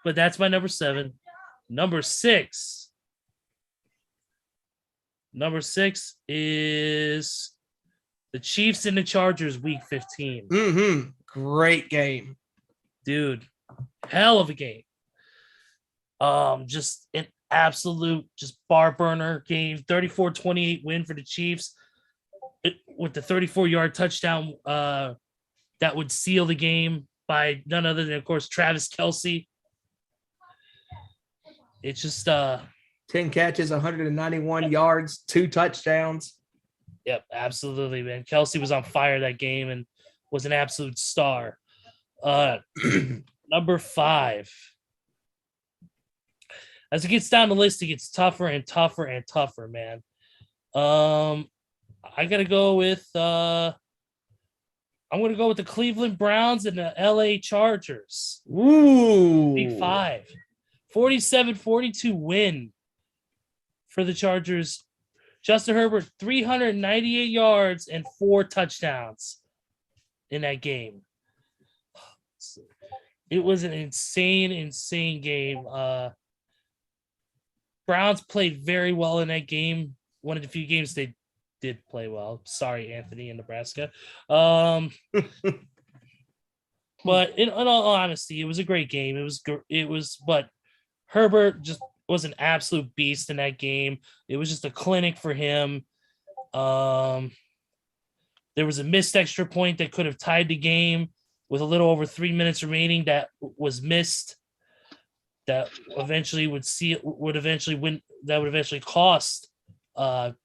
that's my number 7. Number 6. Number 6 is the Chiefs and the Chargers, week 15. Mm-hmm. Great game. Dude, hell of a game. Just an absolute bar burner game. 34-28 win for the Chiefs with the 34-yard touchdown that would seal the game by none other than, of course, Travis Kelce. It's just 10 catches, 191 yards, 2 touchdowns. Yep, absolutely, man. Kelce was on fire that game and was an absolute star. Number 5. As it gets down the list, it gets tougher and tougher and tougher, man. I gotta go with I'm gonna go with the Cleveland Browns and the LA Chargers. Ooh. Week 5. 47-42 win for the Chargers. Justin Herbert, 398 yards and 4 touchdowns in that game. It was an insane game. Browns played very well in that game. One of the few games they did play well. Sorry, Anthony in Nebraska. But in all honesty, it was a great game. But Herbert just was an absolute beast in that game. It was just a clinic for him. There was a missed extra point that could have tied the game with a little over 3 minutes remaining that was missed. That eventually would eventually cost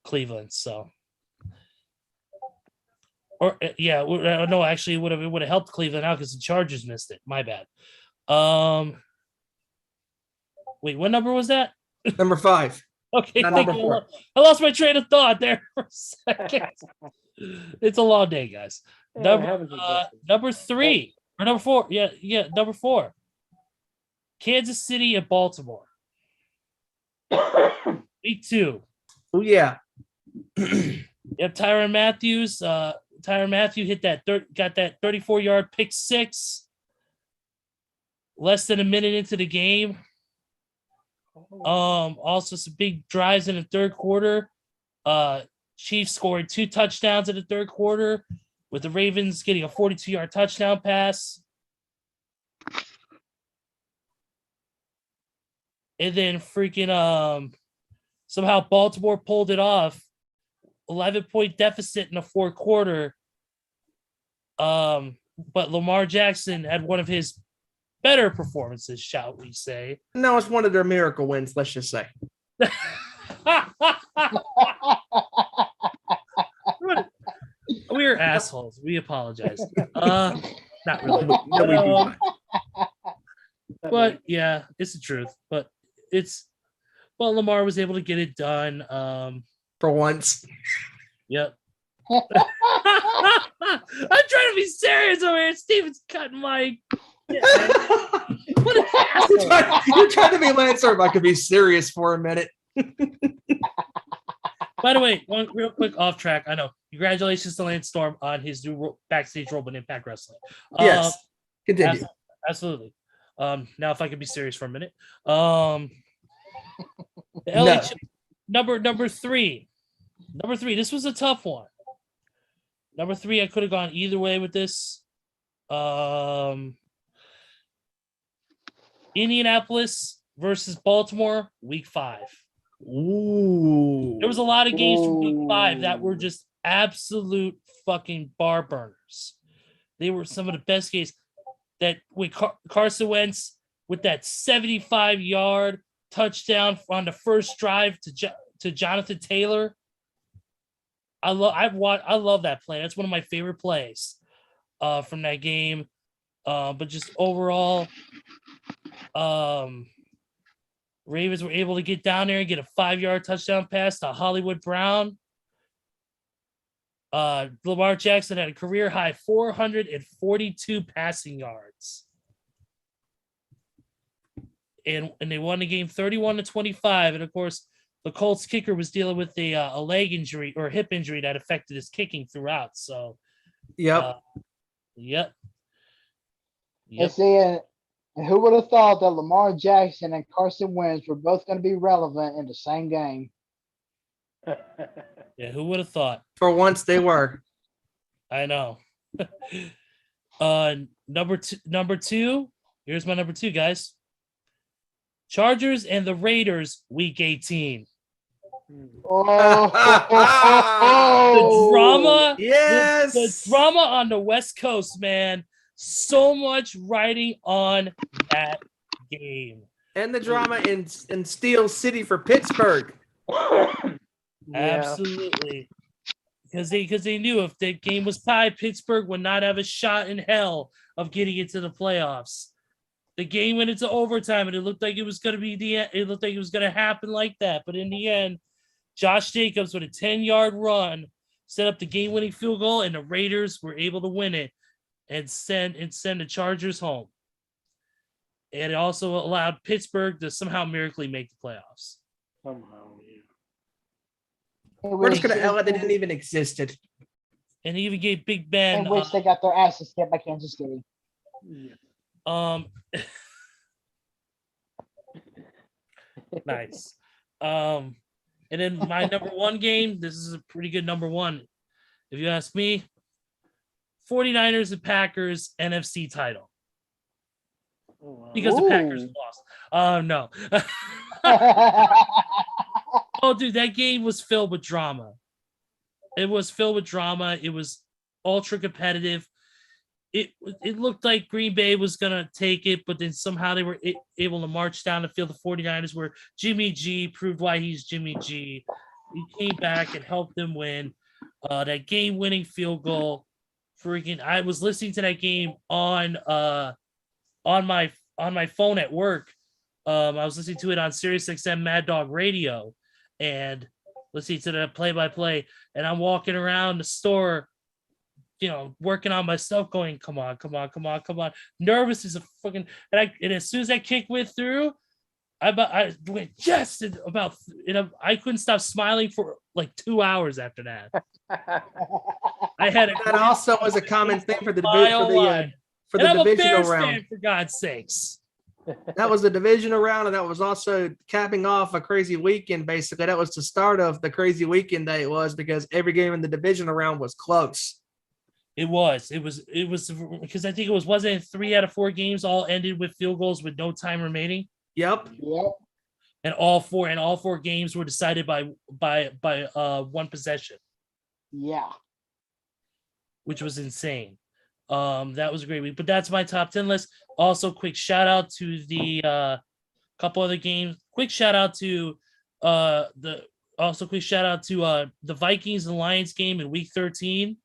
Cleveland. So, no, actually, it would have helped Cleveland out because the Chargers missed it. My bad. Wait, what number was that? Number 5. Okay, Not thank number you. 4. I lost my train of thought there for a second. It's a long day, guys. Number 3 or number 4. Yeah, number 4. Kansas City and Baltimore. Week 2. Oh yeah. Yep, Tyrann Matthew hit got that 34-yard pick 6. Less than a minute into the game. Also some big drives in the third quarter. Chiefs scored 2 touchdowns in the third quarter, with the Ravens getting a 42-yard touchdown pass. And then freaking somehow Baltimore pulled it off. 11-point deficit in the fourth quarter. But Lamar Jackson had one of his better performances, shall we say. No, it's one of their miracle wins, let's just say. We're assholes. We apologize. Not really. But yeah, it's the truth. But Lamar was able to get it done. For once. Yep. I'm trying to be serious over here. Steven's cutting my. What an asshole. You're trying to be Lance Arm. I could be serious for a minute. By the way, one real quick off track. I know. Congratulations to Lance Storm on his new backstage role in Impact Wrestling. Yes. Continue. Absolutely. Now, if I could be serious for a minute. The LA number 3. Number 3. This was a tough one. Number 3, I could have gone either way with this. Indianapolis versus Baltimore, week 5. Ooh. There was a lot of games from week 5 that were just absolute fucking bar burners. They were some of the best games. That with Carson Wentz with that 75-yard touchdown on the first drive to Jonathan Taylor. I love that play. That's one of my favorite plays from that game. But just overall, Ravens were able to get down there and get a 5-yard touchdown pass to Hollywood Brown. Lamar Jackson had a career high 442 passing yards. And they won the game 31-25. And of course, the Colts kicker was dealing with a leg injury or hip injury that affected his kicking throughout. So, yep. And see, and who would have thought that Lamar Jackson and Carson Wentz were both going to be relevant in the same game? Yeah, who would have thought? For once, they were. I know. Number two. Here's my number 2, guys. Chargers and the Raiders, week 18. Oh, The drama. Yes. The drama on the West Coast, man. So much riding on that game. And the drama in Steel City for Pittsburgh. Absolutely. Because they knew if the game was tied, Pittsburgh would not have a shot in hell of getting into the playoffs. The game went into overtime, and it looked like it was going to be the end. It looked like it was going to happen like that. But in the end, Josh Jacobs with a 10-yard run set up the game-winning field goal, and the Raiders were able to win it and send the Chargers home. And it also allowed Pittsburgh to somehow miraculously make the playoffs. Somehow, yeah. We're just going to act like they didn't even existed. And they even gave Big Ben. In which they got their asses kicked by Kansas City. Yeah. Um, nice. And then my number one game, this is a pretty good number one. If you ask me, 49ers and Packers NFC title. Because the Packers lost. No. Oh, dude, that game was filled with drama. It was filled with drama. It was ultra competitive. It looked like Green Bay was going to take it, but then somehow they were able to march down the field. The 49ers where Jimmy G proved why he's Jimmy G. He came back and helped them win. That game-winning field goal. I was listening to that game on my phone at work. I was listening to it on Sirius XM Mad Dog Radio and listening to the play-by-play. And I'm walking around the store, working on my stuff, going, come on. Nervous as a fucking, and as soon as that kick went through, I went, yes, I couldn't stop smiling for like 2 hours after that. I had That also was a common thing for the I'm a divisional Bears round. fan, for God's sakes. That was the divisional round, and that was also capping off a crazy weekend. Basically, that was the start of the crazy weekend that it was, because every game in the divisional round was close. It was because I think wasn't it 3 out of 4 games all ended with field goals with no time remaining. Yep. And all four games were decided by one possession. Yeah. Which was insane. That was a great week. But that's my top 10 list. Also, quick shout out to the couple other games. Quick shout out to the Vikings and Lions game in week 13.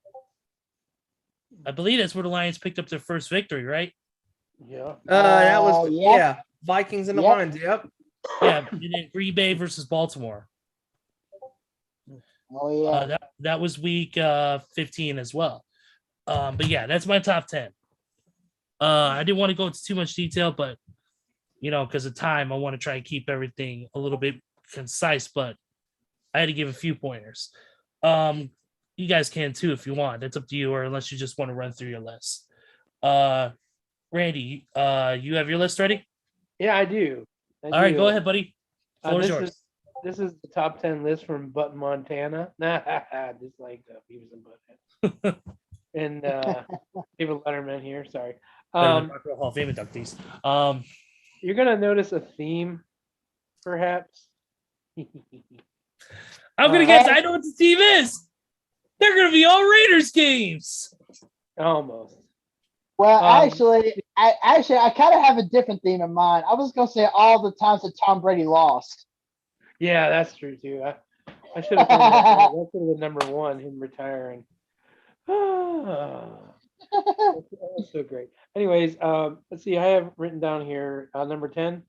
I believe that's where the Lions picked up their first victory, right? Yeah. That was Yep. Vikings and the Yep. Lions. Yep. Yeah, and then Green Bay versus Baltimore. Oh yeah. That was week 15 as well. But yeah, that's my top 10. I didn't want to go into too much detail, but because of time, I want to try and keep everything a little bit concise, but I had to give a few pointers. You guys can too if you want. That's up to you, or unless you just want to run through your list. Randy, you have your list ready? Yeah, I do. All right, go ahead, buddy. Floor is yours. This is the top 10 list from Button, Montana. Just like Beavis and Butthead. And David Letterman here. Sorry. Hall of Fame inductees. You're gonna notice a theme, perhaps. I'm gonna guess. I know what the team is. They're gonna be all Raiders games. Almost. Well, actually, I kind of have a different theme in mind. I was gonna say all the times that Tom Brady lost. Yeah, that's true too. I should have thought that. That should have been number one, him retiring. That's so great. Anyways, let's see. I have written down here number 10,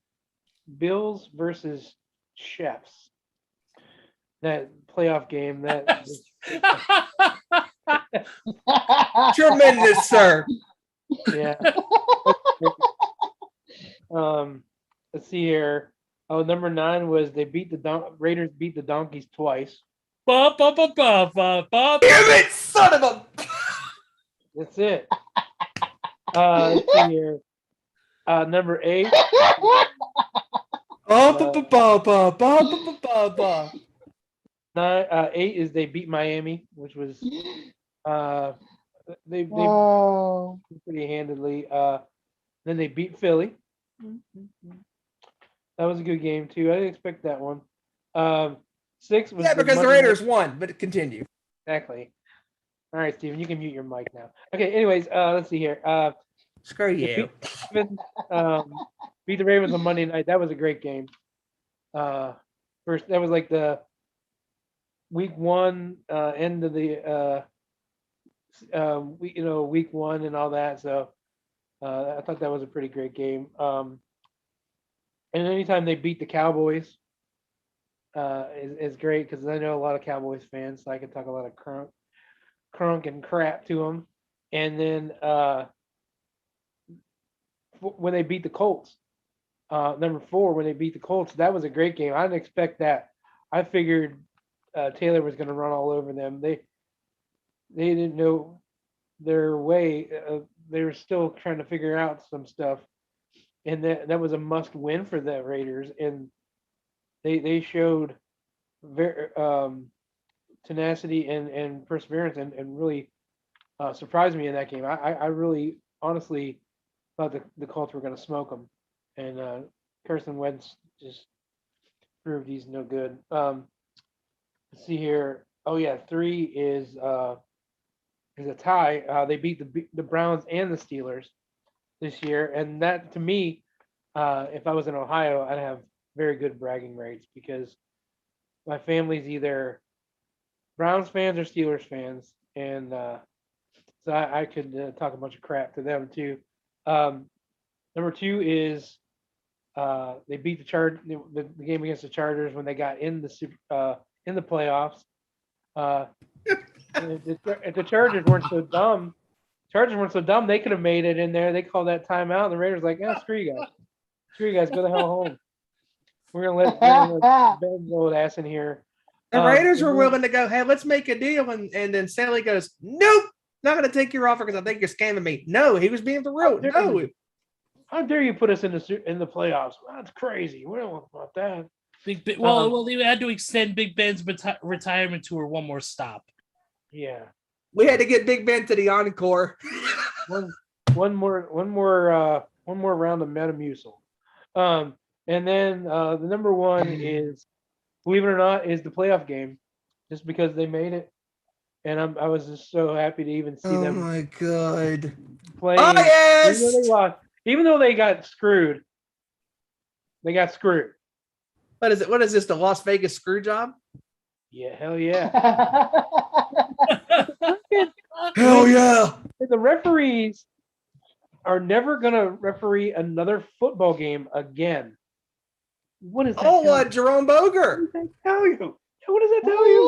Bills versus Chefs. That playoff game. That Tremendous, sir. yeah. Let's see here. Oh, number 9 was they beat Raiders beat the Donkeys twice. Damn Damn it, son of a. That's it. Let's see here. Number 8. 8 is they beat Miami, which was they pretty handedly. Then they beat Philly. That was a good game too. I didn't expect that one. 6 was Because the Raiders won, but continue. Exactly. All right, Steven, you can mute your mic now. Okay. Anyways, let's see here. Screw you. Beat the Ravens on Monday night. That was a great game. First, that was like the week 1 end of the week 1 and all that. So I thought that was a pretty great game. And anytime they beat the Cowboys is great, because I know a lot of Cowboys fans, so I can talk a lot of crunk and crap to them. And then when they beat the Colts, number 4, when they beat the Colts, that was a great game. I didn't expect that. I figured Taylor was going to run all over them. They didn't know their way. they were still trying to figure out some stuff, and that was a must win for the Raiders, and they showed very tenacity and perseverance, and really surprised me in that game. I really honestly thought the Colts were going to smoke them, and Carson Wentz just proved he's no good. Let's see here. Oh yeah, 3 is a tie. They beat the Browns and the Steelers this year, and that to me, if I was in Ohio, I'd have very good bragging rights because my family's either Browns fans or Steelers fans, and so I could talk a bunch of crap to them too. Number 2 is they beat the game against the Chargers when they got in the playoffs. If the Chargers weren't so dumb, they could have made it in there. They called that timeout, and the Raiders like, screw you guys, go the hell home. We're gonna let Ben's old ass in here. The Raiders were willing to go, hey, let's make a deal, and then Staley goes, nope, not gonna take your offer because I think you're scamming me. No, he was being for real. No. How dare you put us in the playoffs? That's crazy. We don't want that. Big Ben. Well, they had to extend Big Ben's retirement tour one more stop. Yeah, we had to get Big Ben to the encore. one more round of Metamucil. And then the number 1 is, believe it or not, is the playoff game, just because they made it, and I was just so happy to even see them. Oh my god! Play. Oh yes! Even though they lost, even though they got screwed. They got screwed. What is it? What is this? The Las Vegas screw job? Yeah, hell yeah. Hell yeah! The referees are never gonna referee another football game again. What is that? Jerome Boger. What does that tell you? What does that tell you?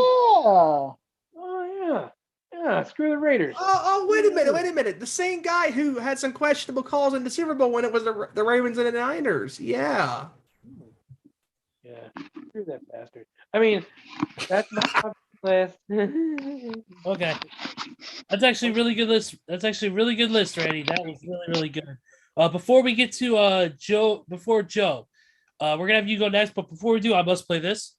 Yeah. Oh yeah. Screw the Raiders. Oh, wait a minute. The same guy who had some questionable calls in the Super Bowl when it was the Ravens and the Niners. Yeah. Yeah. Screw that bastard. I mean, that's my top list. Okay. That's actually a really good list. Randy. That was really, really good. Before we get to Joe, we're gonna have you go next, but before we do, I must play this.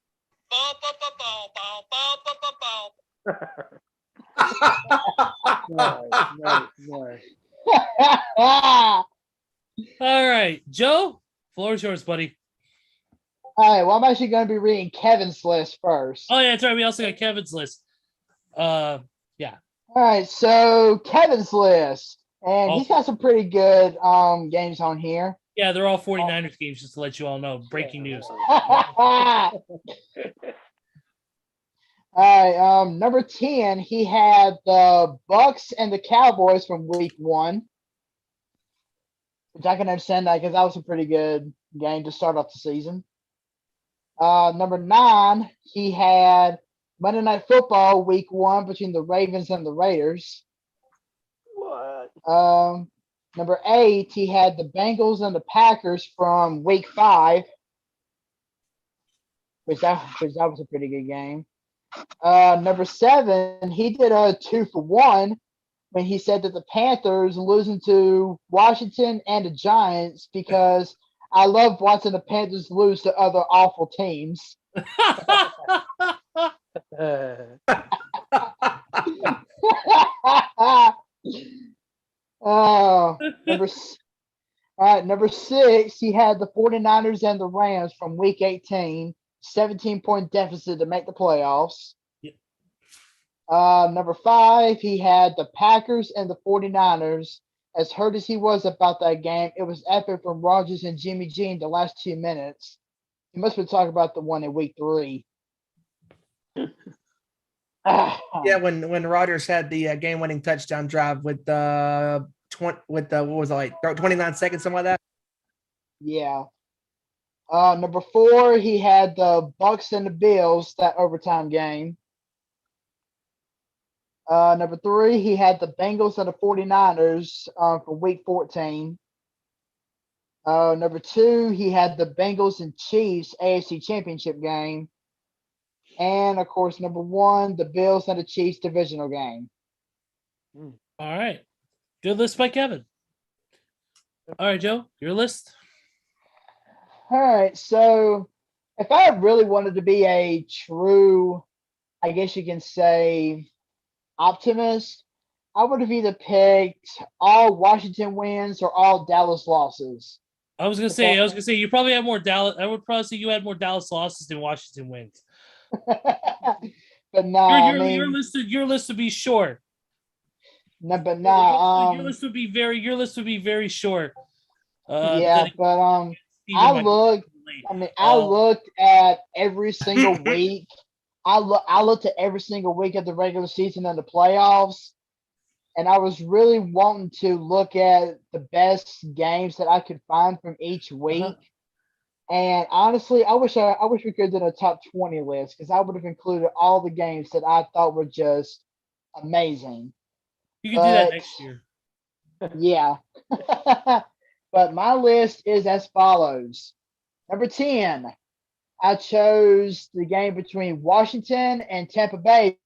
Nice. All right, Joe, floor is yours, buddy. All right, well, I'm actually going to be reading Kevin's list first. Oh yeah, that's right. We also got Kevin's list. Yeah. All right, so Kevin's list, and he's got some pretty good games on here. Yeah, they're all 49ers games, just to let you all know. Breaking news. All right, number 10, he had the Bucks and the Cowboys from week 1, which I can understand that because that was a pretty good game to start off the season. Number 9, he had Monday Night Football week 1 between the Ravens and the Raiders. What? Number 8, he had the Bengals and the Packers from week 5, which that was a pretty good game. Number 7, he did a 2-for-1 when he said that the Panthers losing to Washington and the Giants because I love watching the Panthers lose to other awful teams. Number 6, he had the 49ers and the Rams from week 18, 17-point deficit to make the playoffs. Yep. Number 5, he had the Packers and the 49ers. As hurt as he was about that game, it was epic from Rodgers and Jimmy G in the last 2 minutes. He must have been talking about the one in week 3. Yeah, when Rodgers had the game-winning touchdown drive with what was it, like 29 seconds, something like that. Yeah. Number 4, he had the Bucks and the Bills, that overtime game. Number 3, he had the Bengals and the 49ers for week 14. Number 2, he had the Bengals and Chiefs AFC Championship game. And, of course, number 1, the Bills and the Chiefs divisional game. All right. Good list by Kevin. All right, Joe, your list. All right. So if I really wanted to be a true, I guess you can say, optimist, I would have either picked all Washington wins or all Dallas losses. I was gonna say you probably have more Dallas. I would probably say you had more Dallas losses than Washington wins. But no, Your list would be short. no, but no, Your list would be very short. yeah, but I Oh. looked at every single week. I looked at every single week of the regular season and the playoffs, and I was really wanting to look at the best games that I could find from each week. And honestly, I wish we could have done a top 20 list because I would have included all the games that I thought were just amazing. You can do that next year. Yeah. But my list is as follows. Number 10, I chose the game between Washington and Tampa Bay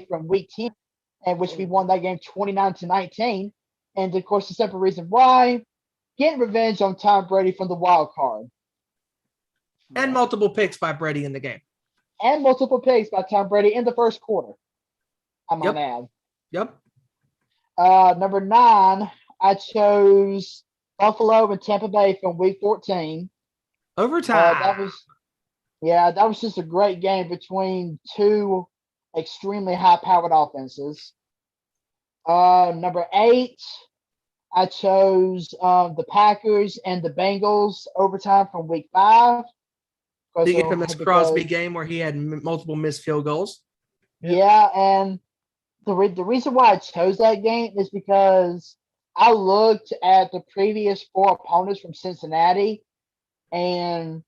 from week 10, in which we won that game 29-19. And of course, the simple reason why, getting revenge on Tom Brady from the wild card. And multiple picks by Brady in the game. And multiple picks by Tom Brady in the first quarter. I might add. Yep. Number 9, I chose Buffalo and Tampa Bay from week 14. Overtime. That was just a great game between two extremely high-powered offenses. Number 8, I chose the Packers and the Bengals overtime from week 5. The infamous Crosby game where he had multiple missed field goals. Yeah, and the reason why I chose that game is because I looked at the previous 4 opponents from Cincinnati, and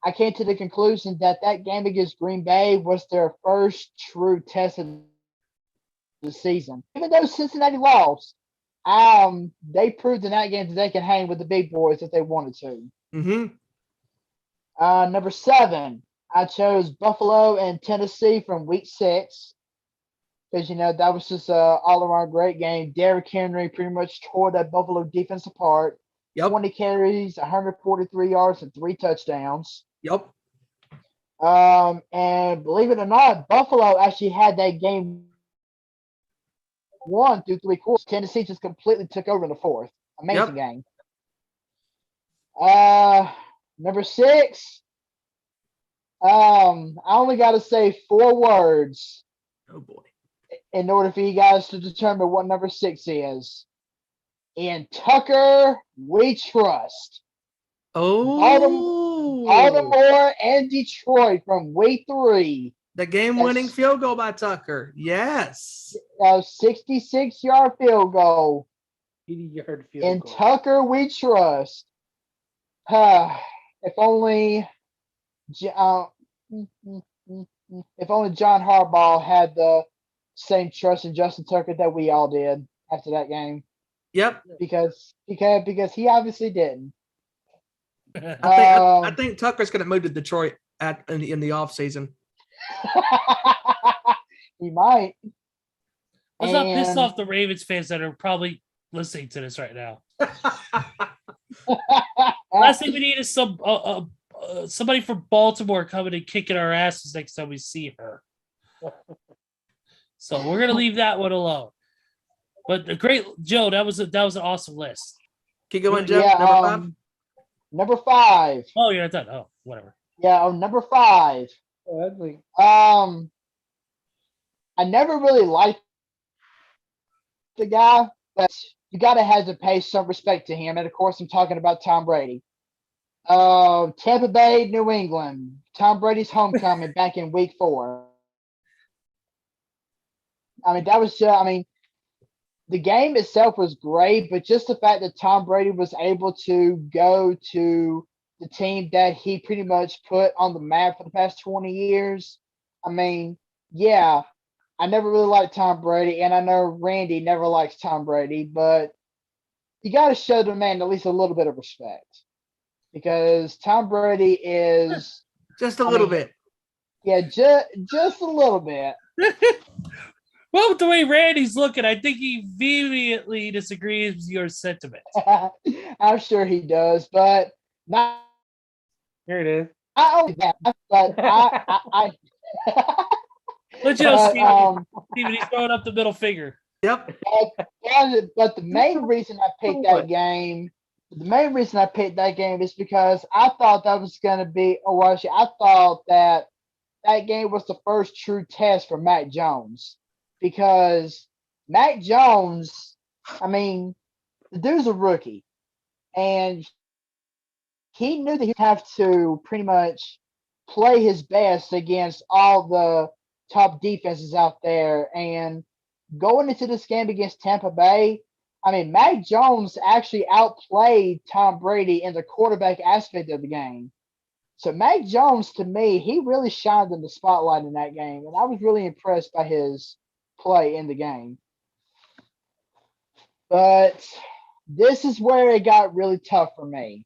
I came to the conclusion that game against Green Bay was their first true test of the season. Even though Cincinnati lost, they proved in that game that they can hang with the big boys if they wanted to. Mm-hmm. Number 7, I chose Buffalo and Tennessee from week 6. Because, that was just an all-around great game. Derrick Henry pretty much tore that Buffalo defense apart. Yep. 20 carries, 143 yards, and 3 touchdowns. Yep. And believe it or not, Buffalo actually had that game 1 through 3 quarters. Tennessee just completely took over in the 4th. Amazing game. Number 6, I only got to say 4 words. Oh, boy. In order for you guys to determine what number 6 is. In Tucker, we trust. Oh. Baltimore and Detroit from week 3. The game-winning field goal by Tucker. Yes. A 66-yard field goal. 80-yard field In goal. Tucker, we trust. If only John Harbaugh had the same trust in Justin Tucker that we all did after that game. Yep. Because he obviously didn't. I think Tucker's going to move to Detroit in the offseason. He might. Let's not piss off the Ravens fans that are probably listening to this right now. Last thing we need is somebody from Baltimore coming and kicking our asses next time we see her. So we're gonna leave that one alone. But a great Joe, that was an awesome list. Keep going, Joe. Yeah, number 5. Oh, you're not done. Oh, whatever. Yeah, number 5. I never really liked the guy, but you gotta have to pay some respect to him. And of course, I'm talking about Tom Brady. Tampa Bay, New England. Tom Brady's homecoming back in week 4. I mean, the game itself was great, but just the fact that Tom Brady was able to go to the team that he pretty much put on the map for the past 20 years. I mean, yeah, I never really liked Tom Brady, and I know Randy never likes Tom Brady, but you got to show the man at least a little bit of respect because Tom Brady is just a little bit. Yeah, just a little bit. Well, with the way Randy's looking, I think he vehemently disagrees with your sentiment. I'm sure he does, but not Here it is. only that, but I Let you know, but, Steven, he's throwing up the middle finger. Yep. but the main reason I picked that game, is because I thought that was going to be, I thought that game was the first true test for Mac Jones, because Mac Jones, I mean, the dude's a rookie, and he knew that he'd have to pretty much play his best against all the top defenses out there. And going into this game against Tampa Bay, I mean, Mac Jones actually outplayed Tom Brady in the quarterback aspect of the game. So Mac Jones, to me, he really shined in the spotlight in that game, and I was really impressed by his play in the game. But this is where it got really tough for me.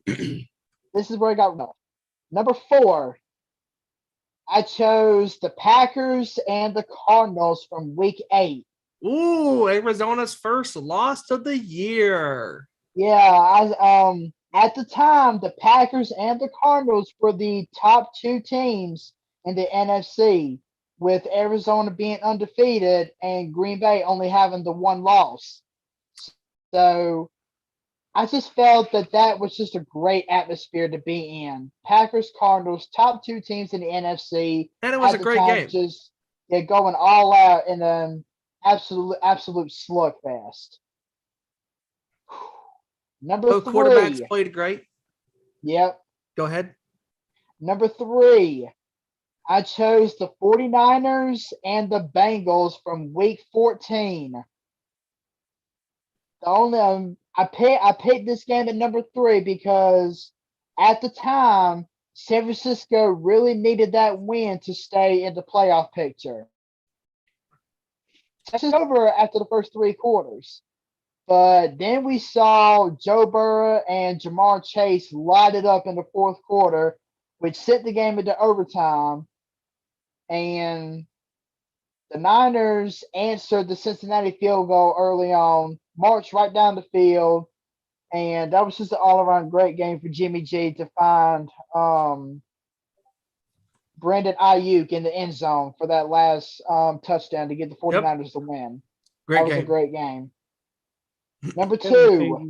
This is where it got rough. Number 4, I chose the Packers and the Cardinals from Week 8. Ooh, Arizona's first loss of the year. Yeah, at the time, the Packers and the Cardinals were the top 2 teams in the NFC, with Arizona being undefeated and Green Bay only having the 1 loss. So I just felt that was just a great atmosphere to be in. Packers, Cardinals, top 2 teams in the NFC. And it was a great game. Just going all out in an absolute slugfest. Number Both 3. quarterbacks played great. Yep. Go ahead. Number 3, I chose the 49ers and the Bengals from Week 14. The only I picked this game at number 3 because at the time, San Francisco really needed that win to stay in the playoff picture. This is over after the first 3 quarters. But then we saw Joe Burrow and Jamar Chase light it up in the 4th quarter, which sent the game into overtime. And the Niners answered the Cincinnati field goal early on, marched right down the field, and that was just an all-around great game for Jimmy G to find Brandon Ayuk in the end zone for that last touchdown to get the 49ers to win. That was a great game. Number 2,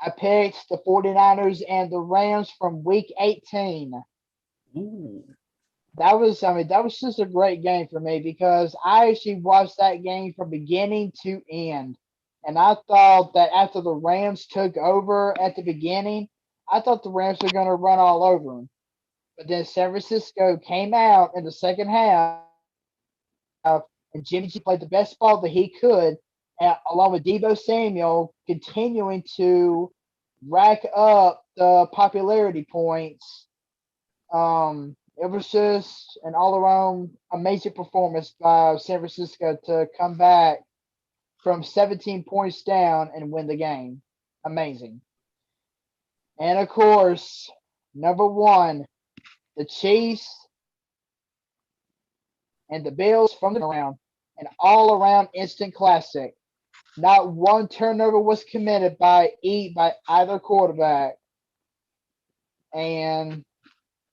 I picked the 49ers and the Rams from Week 18. Ooh. That was just a great game for me because I actually watched that game from beginning to end. And I thought that after the Rams took over at the beginning, I thought the Rams were going to run all over them. But then San Francisco came out in the second half, and Jimmy G played the best ball that he could, along with Deebo Samuel continuing to rack up the popularity points. It was just an all-around amazing performance by San Francisco to come back from 17 points down and win the game. Amazing. And, of course, number 1, the Chiefs and the Bills from the round. An all-around instant classic. Not one turnover was committed by either quarterback. And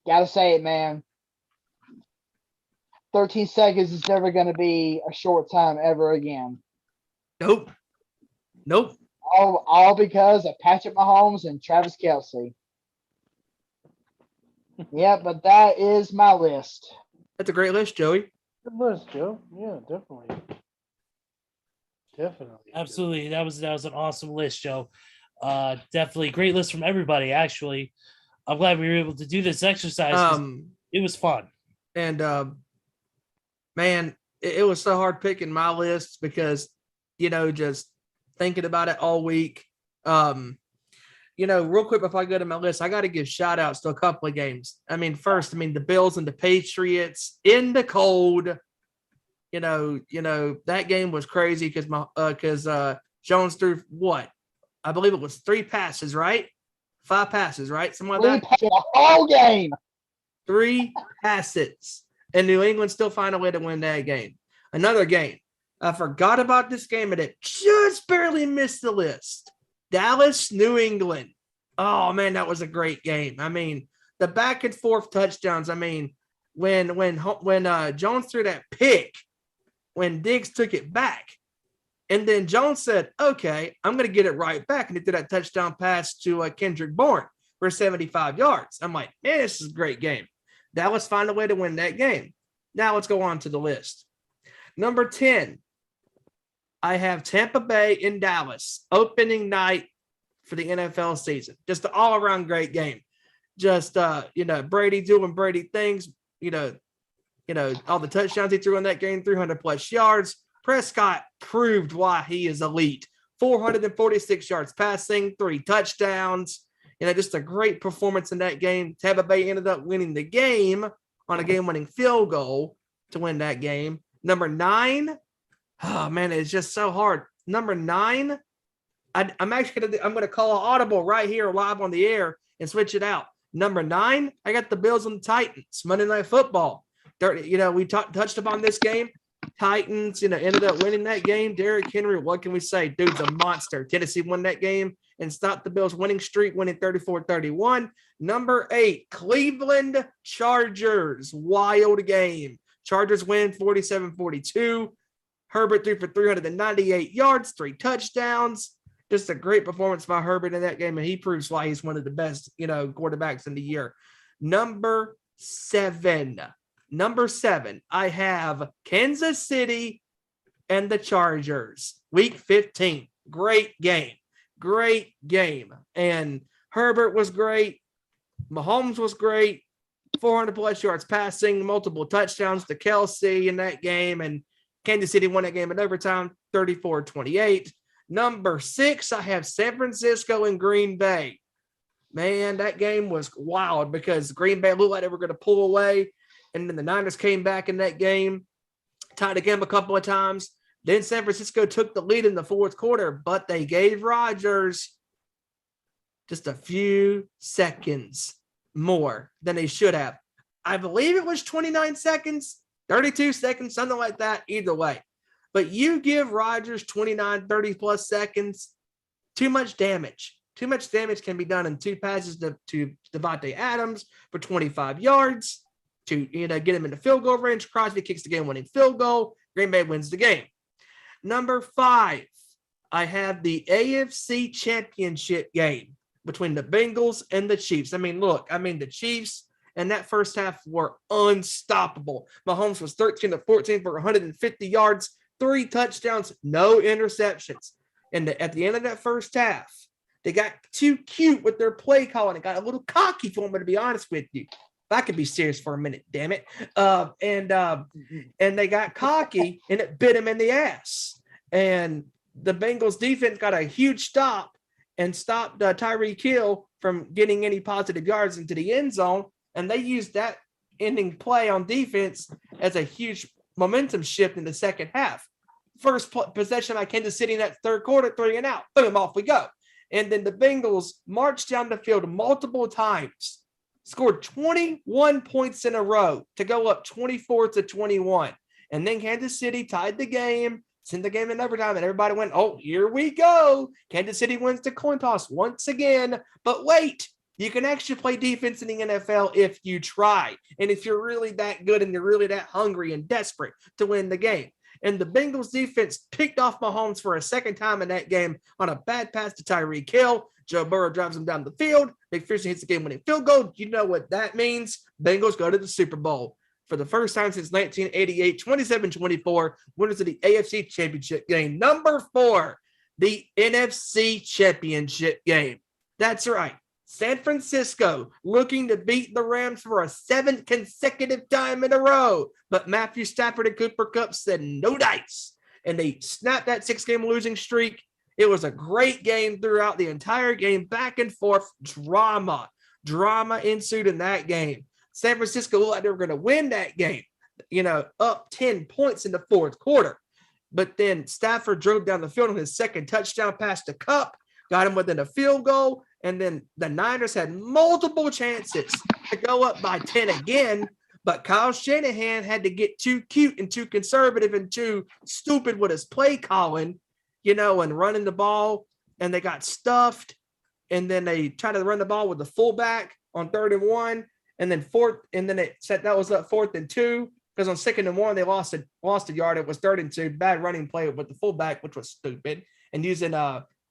gotta say it, man. 13 seconds is never going to be a short time ever again. Nope. All because of Patrick Mahomes and Travis Kelce. Yeah, but that is my list. That's a great list, Joey. Good list, Joe. Yeah, definitely. Absolutely. That was an awesome list, Joe. Definitely great list from everybody, actually. I'm glad we were able to do this exercise. It was fun. And man, it was so hard picking my list because, just thinking about it all week. Real quick before I go to my list, I got to give shout outs to a couple of games. First, the Bills and the Patriots in the cold. That game was crazy because Jones threw what? I believe it was 3 passes, right? 5 passes, right? Something like that. The whole game. 3 passes, and New England still find a way to win that game. Another game. I forgot about this game, and it just barely missed the list. Dallas, New England. Oh, man, that was a great game. I mean, the back and forth touchdowns. I mean, when Jones threw that pick, when Diggs took it back, and then Jones said, okay, I'm going to get it right back. And he threw that touchdown pass to Kendrick Bourne for 75 yards. I'm like, man, this is a great game. Dallas find a way to win that game. Now let's go on to the list. Number 10, I have Tampa Bay in Dallas, opening night for the NFL season. Just an all-around great game. Just, Brady doing Brady things, all the touchdowns he threw in that game, 300-plus yards. Prescott proved why he is elite. 446 yards passing, 3 touchdowns. Just a great performance in that game. Tampa Bay ended up winning the game on a game-winning field goal to win that game. Number 9, oh, man, it's just so hard. Number 9, I'm going to call an audible right here live on the air and switch it out. Number 9, I got the Bills and the Titans, Monday Night Football. We touched upon this game. Titans, ended up winning that game. Derrick Henry, what can we say? Dude's a monster. Tennessee won that game and stopped the Bills' winning streak, winning 34-31. Number 8, Cleveland Chargers. Wild game. Chargers win 47-42. Herbert threw for 398 yards, 3 touchdowns. Just a great performance by Herbert in that game, and he proves why he's one of the best, quarterbacks in the year. Number 7, I have Kansas City and the Chargers. Week 15. Great game. And Herbert was great. Mahomes was great. 400-plus yards passing, multiple touchdowns to Kelsey in that game, and Kansas City won that game in overtime, 34-28. Number 6, I have San Francisco and Green Bay. Man, that game was wild because Green Bay looked like they were going to pull away. And then the Niners came back in that game, tied the game a couple of times. Then San Francisco took the lead in the fourth quarter, but they gave Rodgers just a few seconds more than they should have. I believe it was 29 seconds, 32 seconds, something like that, either way. But you give Rodgers 29, 30-plus seconds, too much damage. Too much damage can be done in 2 passes to Devontae Adams for 25 yards to get him into field goal range. Crosby kicks the game-winning field goal. Green Bay wins the game. Number 5, I have the AFC Championship game between the Bengals and the Chiefs. The Chiefs in that first half were unstoppable. Mahomes was 13-14 for 150 yards, 3 touchdowns, no interceptions. And at the end of that first half, they got too cute with their play calling. It got a little cocky for me, to be honest with you. If I could be serious for a minute, damn it. And they got cocky, and it bit him in the ass. And the Bengals defense got a huge stop and stopped Tyreek Hill from getting any positive yards into the end zone. And they used that ending play on defense as a huge momentum shift in the second half. First possession by Kansas City in that third quarter, 3 and out. Boom, off we go. And then the Bengals marched down the field multiple times, scored 21 points in a row to go up 24-21. And then Kansas City tied the game, sent the game in overtime, and everybody went, oh, here we go. Kansas City wins the coin toss once again. But wait, you can actually play defense in the NFL if you try. And if you're really that good and you're really that hungry and desperate to win the game. And the Bengals defense picked off Mahomes for a second time in that game on a bad pass to Tyreek Hill. Joe Burrow drives him down the field. McPherson hits the game-winning field goal. You know what that means. Bengals go to the Super Bowl for the first time since 1988, 27-24, winners of the AFC Championship game. Number 4, the NFC Championship game. That's right. San Francisco looking to beat the Rams for a 7th consecutive time in a row. But Matthew Stafford and Cooper Kupp said no dice. And they snapped that 6-game losing streak. It was a great game throughout the entire game. Back and forth. Drama ensued in that game. San Francisco looked like they were going to win that game. Up 10 points in the fourth quarter. But then Stafford drove down the field on his second touchdown pass to Kupp. Got him within a field goal, And then the Niners had multiple chances to go up by 10 again, but Kyle Shanahan had to get too cute and too conservative and too stupid with his play calling, and running the ball, and they got stuffed. And then they tried to run the ball with the fullback on 3rd and 1, and then it said that was up 4th and 2, because on 2nd and 1 they lost a yard. It was 3rd and 2, bad running play with the fullback, which was stupid, and using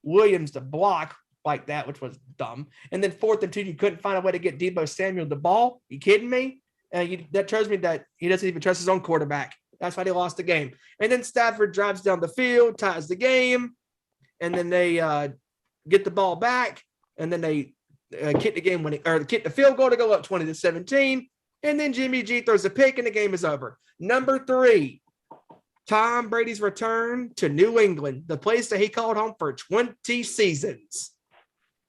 Williams to block like that, which was dumb. And then 4th and 2, you couldn't find a way to get Deebo Samuel the ball. You kidding me? That tells me that he doesn't even trust his own quarterback. That's why they lost the game. And then Stafford drives down the field, ties the game, and then they get the ball back, and then they kick the field goal to go up 20-17. And then Jimmy G throws a pick, and the game is over. Number 3, Tom Brady's return to New England, the place that he called home for 20 seasons.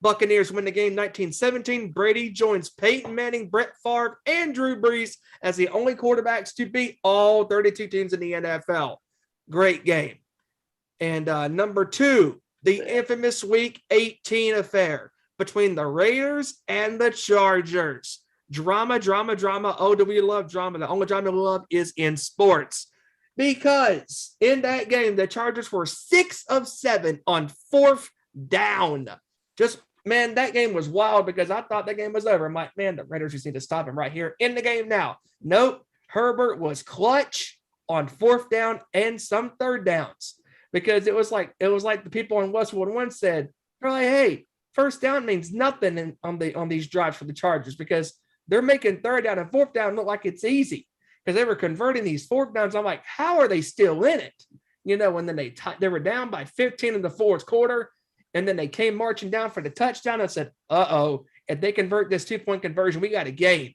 Buccaneers win the game 19-17. Brady joins Peyton Manning, Brett Favre, and Drew Brees as the only quarterbacks to beat all 32 teams in the NFL. Great game. And number 2, the infamous Week 18 affair between the Raiders and the Chargers. Drama. Oh, do we love drama? The only drama we love is in sports. Because in that game, the Chargers were 6 of 7 on 4th down. Man, that game was wild because I thought that game was over. I'm like, man, the Raiders just need to stop him right here in the game now. Nope. Herbert was clutch on 4th down and some 3rd downs, because it was like the people in Westwood once said, they're like, hey, 1st down means nothing on these drives for the Chargers, because they're making 3rd down and 4th down look like it's easy, because they were converting these 4th downs. I'm like, how are they still in it? And then they were down by 15 in the 4th quarter. And then they came marching down for the touchdown and said, if they convert this 2-point conversion, we got a game.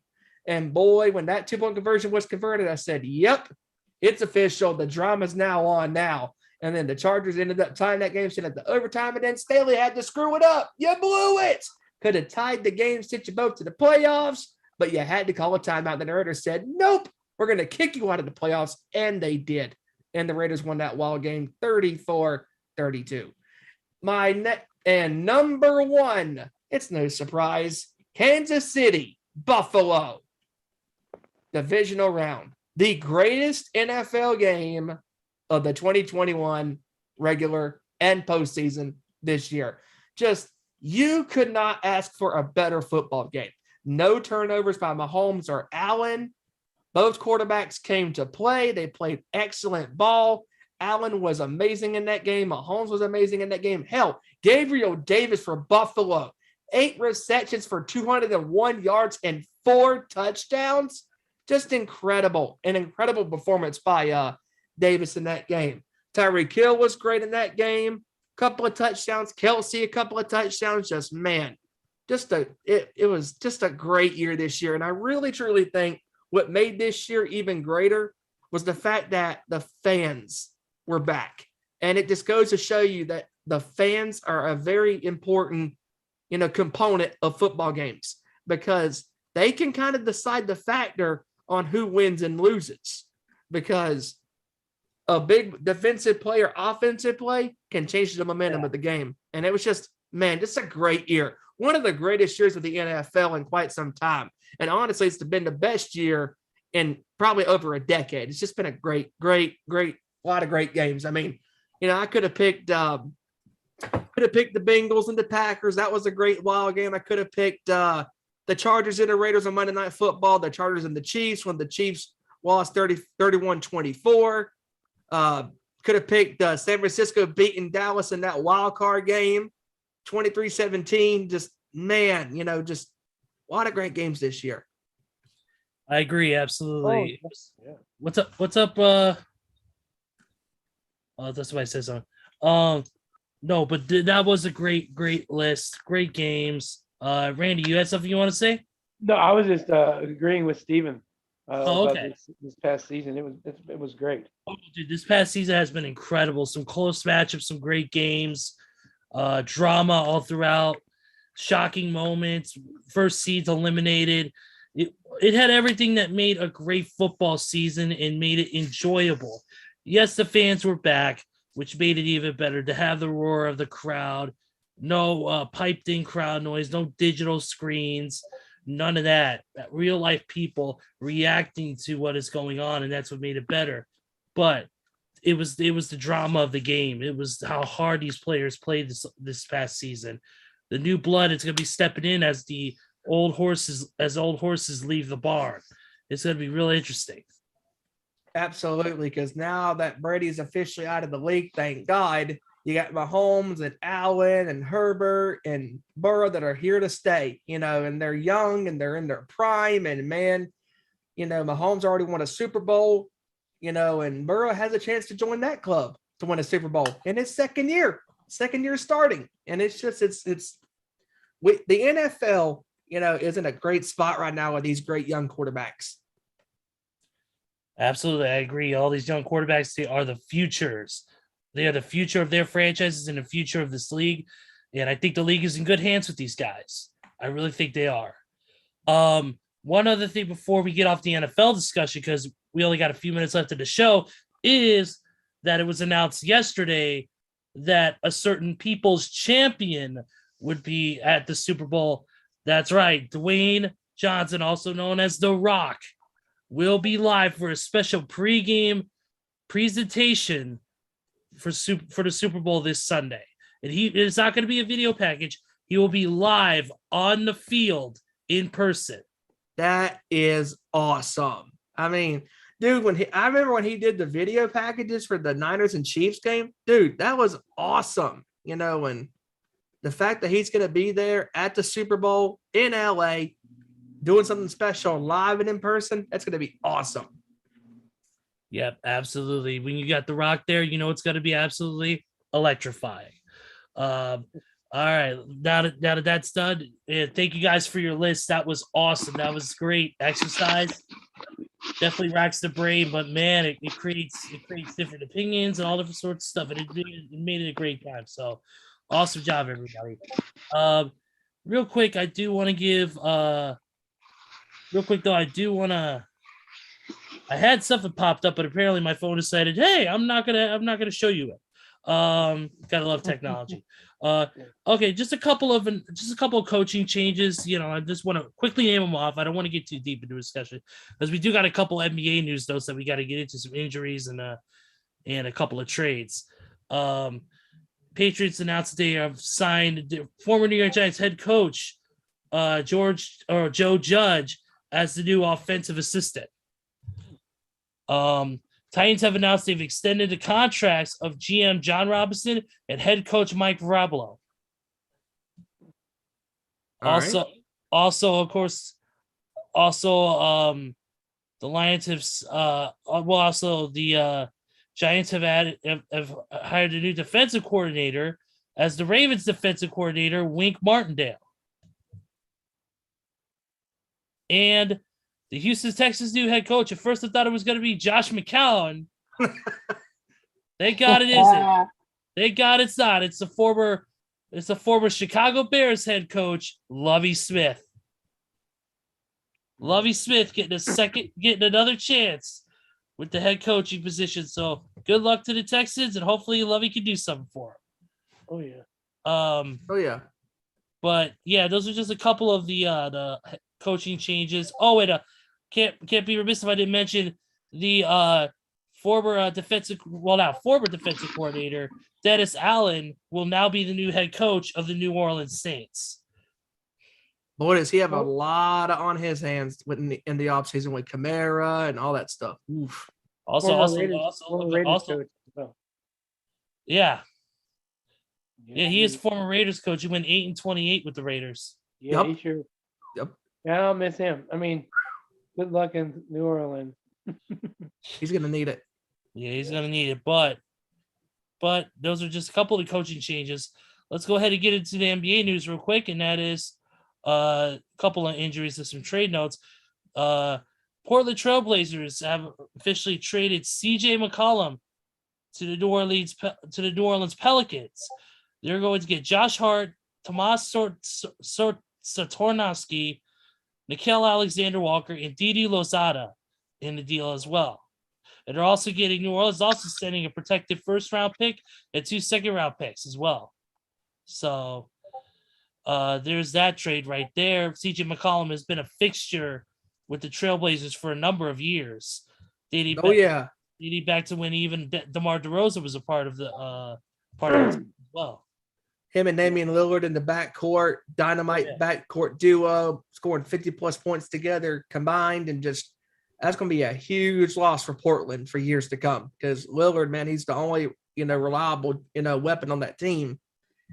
And boy, when that 2-point conversion was converted, I said, yep, it's official. The drama's now on now. And then the Chargers ended up tying that game, sent it to overtime, and then Staley had to screw it up. You blew it. Could have tied the game, sent you both to the playoffs, but you had to call a timeout. Then the Raiders said, nope, we're going to kick you out of the playoffs. And they did. And the Raiders won that wild game 34-32. Number 1, it's no surprise, Kansas City, Buffalo. Divisional round. The greatest NFL game of the 2021 regular and postseason this year. You could not ask for a better football game. No turnovers by Mahomes or Allen. Both quarterbacks came to play. They played excellent ball. Allen was amazing in that game. Mahomes was amazing in that game. Hell, Gabriel Davis for Buffalo, 8 receptions for 201 yards and 4 touchdowns. Just incredible. An incredible performance by Davis in that game. Tyreek Hill was great in that game. Couple of touchdowns. Kelsey, a couple of touchdowns. It was just a great year this year. And I really, truly think what made this year even greater was the fact that the fans were back. And it just goes to show you that the fans are a very important, component of football games, because they can kind of decide the factor on who wins and loses, because a big defensive play or offensive play can change the momentum of the game. And it was just a great year. One of the greatest years of the NFL in quite some time. And honestly, it's been the best year in probably over a decade. It's just been a great lot of great games. I mean, I could have picked the Bengals and the Packers. That was a great wild game. I could have picked the Chargers and the Raiders on Monday Night Football, the Chargers and the Chiefs when the Chiefs lost 31-24. Could have picked San Francisco beating Dallas in that wild card game, 23-17. Just a lot of great games this year. I agree, absolutely. Oh, yeah. What's up? That's why I said something. No, but that was a great list, great games. Randy, you had something you want to say? No, I was just agreeing with Steven. Okay. About this past season. It was great. Oh, dude, this past season has been incredible. Some close matchups, some great games, drama all throughout, shocking moments, first seeds eliminated. It had everything that made a great football season and made it enjoyable. Yes, the fans were back, which made it even better to have the roar of the crowd. no piped in crowd noise, no digital screens, none of that. Real life people reacting to what is going on, and that's what made it better. But it was the drama of the game. It was how hard these players played this past season. The new blood is going to be stepping in as old horses leave the barn. It's going to be really interesting. Absolutely, because now that Brady's officially out of the league, thank God, you got Mahomes and Allen and Herbert and Burrow that are here to stay, and they're young and they're in their prime. And man, Mahomes already won a Super Bowl, and Burrow has a chance to join that club to win a Super Bowl in his second year starting. And it's just, the NFL, is in a great spot right now with these great young quarterbacks. Absolutely. I agree. All these young quarterbacks, they are the futures. They are the future of their franchises and the future of this league. And I think the league is in good hands with these guys. I really think they are. One other thing before we get off the NFL discussion, because we only got a few minutes left of the show, is that it was announced yesterday that a certain people's champion would be at the Super Bowl. That's right. Dwayne Johnson, also known as The Rock, will be live for a special pregame presentation for the Super Bowl this Sunday. And it's not going to be a video package. He will be live on the field in person. That is awesome. I mean, dude, I remember when he did the video packages for the Niners and Chiefs game, dude, that was awesome. And the fact that he's going to be there at the Super Bowl in LA, doing something special live and in person, that's going to be awesome. Yep, absolutely. When you got The Rock there, it's going to be absolutely electrifying. All right, now that that's done, thank you guys for your list. That was awesome. That was great exercise. Definitely racks the brain, but man, it creates different opinions and all different sorts of stuff, and it made it a great time. So, awesome job, everybody. Real quick, I do want to give. Real quick though, I had something popped up, but apparently my phone decided, hey, I'm not gonna show you it. Gotta love technology. Okay, just a couple of coaching changes. I just want to quickly name them off. I don't want to get too deep into a discussion because we do got a couple NBA news though, so we got to get into some injuries and a couple of trades. Patriots announced they have signed the former New York Giants head coach Joe Judge as the new offensive assistant. Titans have announced they've extended the contracts of GM John Robinson and head coach Mike Vrabel. Also, of course, the Lions have the Giants have hired a new defensive coordinator as the Ravens defensive coordinator, Wink Martindale. And the Houston Texans new head coach, at first I thought it was going to be Josh McCown. Thank God it isn't. Thank God it's not. It's the former Chicago Bears head coach, Lovie Smith. Lovie Smith getting another chance with the head coaching position. So good luck to the Texans, and hopefully Lovie can do something for him. Oh yeah. But yeah, those are just a couple of the coaching changes. Oh wait, can't be remiss if I didn't mention the former defensive coordinator Dennis Allen will now be the new head coach of the New Orleans Saints. Boy, does he have a lot on his hands in the offseason with Kamara and all that stuff. Oof. Yeah, he is former Raiders coach. He went 8-28 with the Raiders. Yeah, he sure. Yep. Yeah, I'll miss him. I mean, good luck in New Orleans. He's gonna need it. Yeah, he's gonna need it. But those are just a couple of coaching changes. Let's go ahead and get into the NBA news real quick, and that is a couple of injuries and some trade notes. Portland Trailblazers have officially traded CJ McCollum to the New Orleans Pelicans. They're going to get Josh Hart, Tomas Satoransky, Nickeil Alexander-Walker, and Didi Lozada in the deal as well. And they're also getting New Orleans also sending a protected first-round pick and 2 second-round picks as well. So there's that trade right there. CJ McCollum has been a fixture with the Trailblazers for a number of years. Oh yeah. Dating back to when even DeMar DeRozan was a part of the team as well. Him and Damian Lillard in the backcourt, dynamite backcourt duo, scoring 50+ points together combined, and just that's going to be a huge loss for Portland for years to come. Because Lillard, man, he's the only reliable weapon on that team,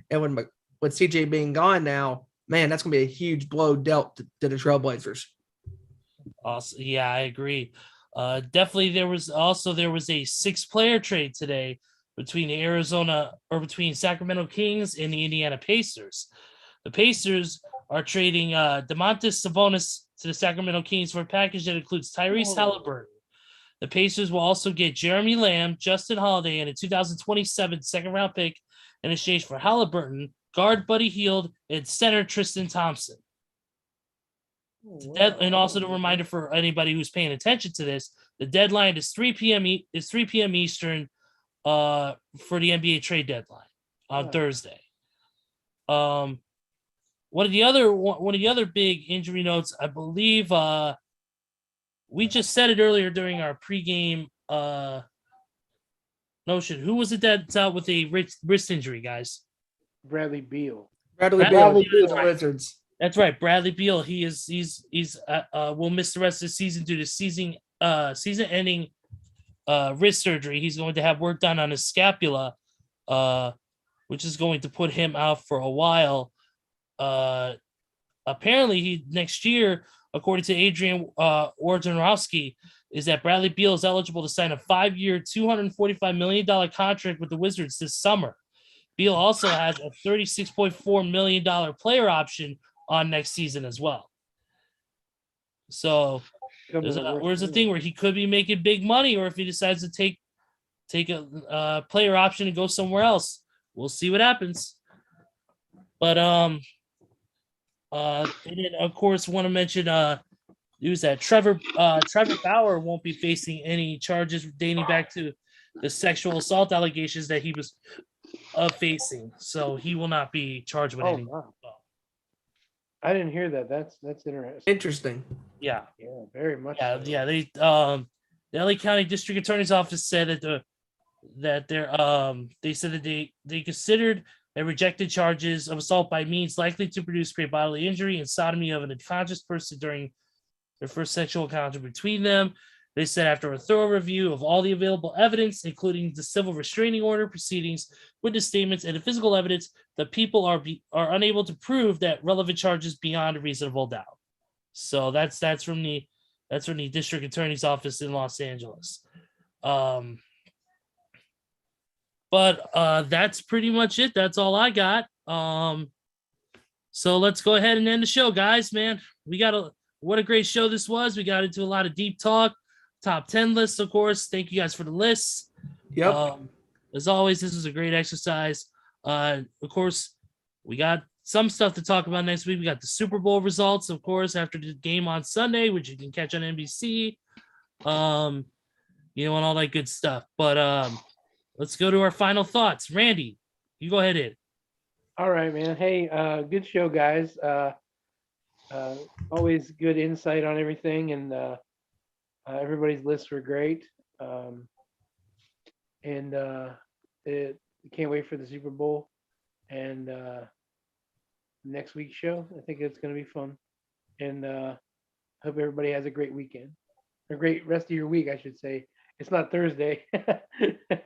and with CJ being gone now, man, that's going to be a huge blow dealt to the Trailblazers. Also, yeah, I agree. Definitely, there was a 6-player trade today between Sacramento Kings and the Indiana Pacers. The Pacers are trading Domantas Sabonis to the Sacramento Kings for a package that includes Tyrese Halliburton. The Pacers will also get Jeremy Lamb, Justin Holiday, and a 2027 second-round pick in exchange for Halliburton, guard Buddy Hield, and center Tristan Thompson. And also the reminder for anybody who's paying attention to this, the deadline is 3 p.m. Eastern for the NBA trade deadline on Thursday. One of the other big injury notes, I believe we just said it earlier during our pregame notion. Who was it that's out with a wrist injury, guys? Bradley Beal. Bradley Beal, that's right. Wizards. That's right, Bradley Beal. He's will miss the rest of the season due to season-ending wrist surgery. He's going to have work done on his scapula, which is going to put him out for a while. Apparently, next year, according to Adrian Wojnarowski, is that Bradley Beal is eligible to sign a 5-year, $245 million contract with the Wizards this summer. Beal also has a $36.4 million player option on next season as well. So there's a thing where he could be making big money, or if he decides to take a player option and go somewhere else, we'll see what happens. But and then of course want to mention news that Trevor Bauer won't be facing any charges dating back to the sexual assault allegations that he was facing, so he will not be charged with anything. Wow. I didn't hear that. That's interesting. Interesting. Yeah, very much. Yeah, so. yeah. They the LA County District Attorney's Office said that they said that they considered and rejected charges of assault by means likely to produce great bodily injury and sodomy of an unconscious person during their first sexual encounter between them. They said after a thorough review of all the available evidence, including the civil restraining order proceedings, witness statements, and the physical evidence, the people are unable to prove that relevant charges beyond a reasonable doubt. So that's from the District Attorney's Office in Los Angeles. But that's pretty much it. That's all I got. So let's go ahead and end the show, guys. Man, what a great show this was. We got into a lot of deep talk. Top 10 lists, of course. Thank you guys for the lists. Yep. As always, this was a great exercise. Of course, we got some stuff to talk about next week. We got the Super Bowl results, of course, after the game on Sunday, which you can catch on NBC. And all that good stuff. But let's go to our final thoughts. Randy, you go ahead in. All right, man. Hey, good show, guys. Always good insight on everything, and everybody's lists were great. And can't wait for the Super Bowl and next week's show. I think it's going to be fun, and hope everybody has a great weekend, a great rest of your week, I should say. It's not Thursday. I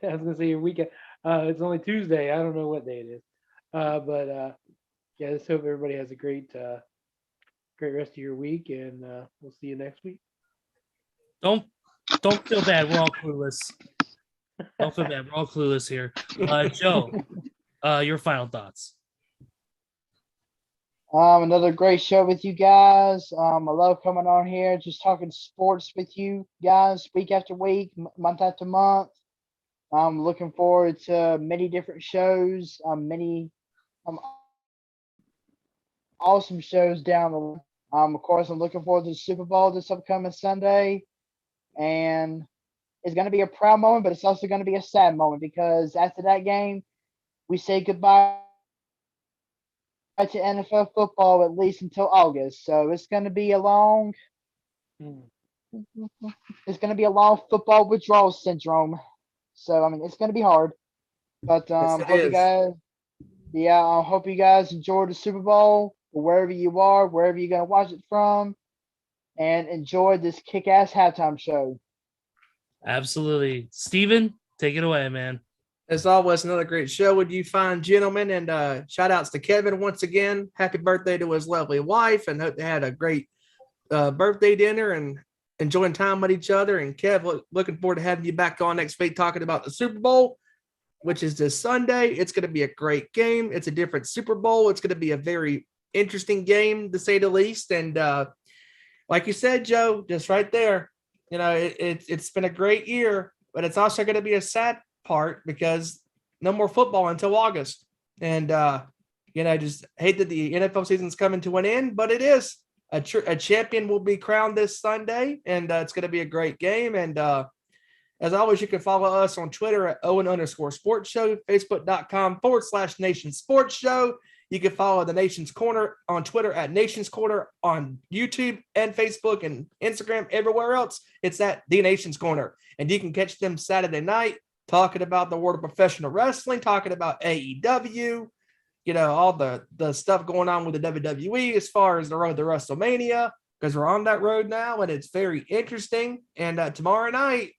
was going to say your weekend. It's only Tuesday. I don't know what day it is. But yeah, just hope everybody has a great rest of your week, and we'll see you next week. Don't feel bad. We're all clueless. Don't feel bad. We're all clueless here. Joe, your final thoughts. Another great show with you guys. I love coming on here, just talking sports with you guys week after week, month after month. I'm looking forward to many different shows, many awesome shows down the line. Of course, I'm looking forward to the Super Bowl this upcoming Sunday. And it's going to be a proud moment, but it's also going to be a sad moment because after that game, we say goodbye to NFL football at least until August. So it's going to be a long. It's going to be a long football withdrawal syndrome. So I mean, it's going to be hard. But Yes, it hope you is. guys. Yeah, I hope you guys enjoy the Super Bowl or wherever you are, wherever you're going to watch it from, and enjoy this kick-ass halftime show. Absolutely. Steven, take it away, man. As always, another great show with you fine gentlemen. And shout outs to Kevin once again. Happy birthday to his lovely wife, and hope they had a great birthday dinner and enjoying time with each other. And Kev, looking forward to having you back on next week talking about the Super Bowl, which is this Sunday. It's going to be a great game. It's a different Super Bowl. It's going to be a very interesting game, to say the least. And like you said, Joe, just right there, it's been a great year, but it's also going to be a sad part because no more football until August. And, just hate that the NFL season's coming to an end, but it is. A champion will be crowned this Sunday, and it's going to be a great game. And as always, you can follow us on Twitter at Owen_Sports Show, Facebook.com/Nation Sports Show. You can follow the Nation's Corner on Twitter at Nation's Corner, on YouTube and Facebook and Instagram, everywhere else. It's at The Nation's Corner. And you can catch them Saturday night talking about the world of professional wrestling, talking about AEW, all the stuff going on with the WWE as far as the road to WrestleMania, because we're on that road now, and it's very interesting. And tomorrow night,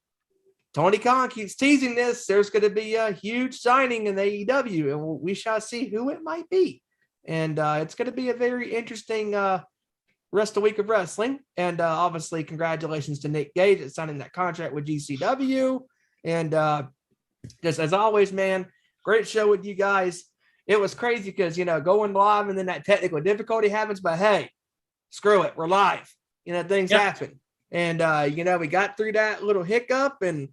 Tony Khan keeps teasing this. There's going to be a huge signing in AEW, and we shall see who it might be. And it's going to be a very interesting rest of the week of wrestling. And obviously, congratulations to Nick Gage at signing that contract with GCW. And just as always, man, great show with you guys. It was crazy because, going live and then that technical difficulty happens. But hey, screw it. We're live. Things happen. And, we got through that little hiccup, and,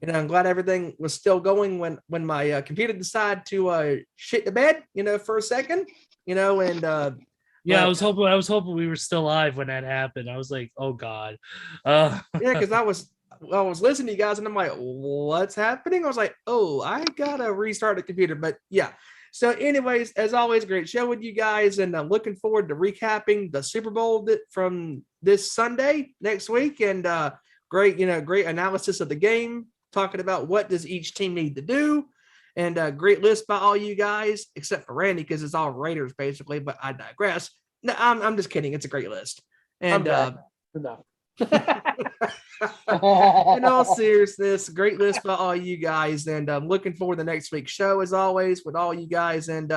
I'm glad everything was still going when my computer decided to shit the bed, for a second, and I was hoping we were still live when that happened. I was like, oh God. because I was listening to you guys and I'm like, what's happening? I was like, oh, I gotta restart the computer. But yeah. So anyways, as always, great show with you guys, and I'm looking forward to recapping the Super Bowl from this Sunday next week, and great analysis of the game, talking about what does each team need to do, and a great list by all you guys, except for Randy, because it's all Raiders basically, but I digress. No, I'm just kidding. It's a great list. And Enough. in all seriousness, great list by all you guys, and I'm looking forward to next week's show as always with all you guys. And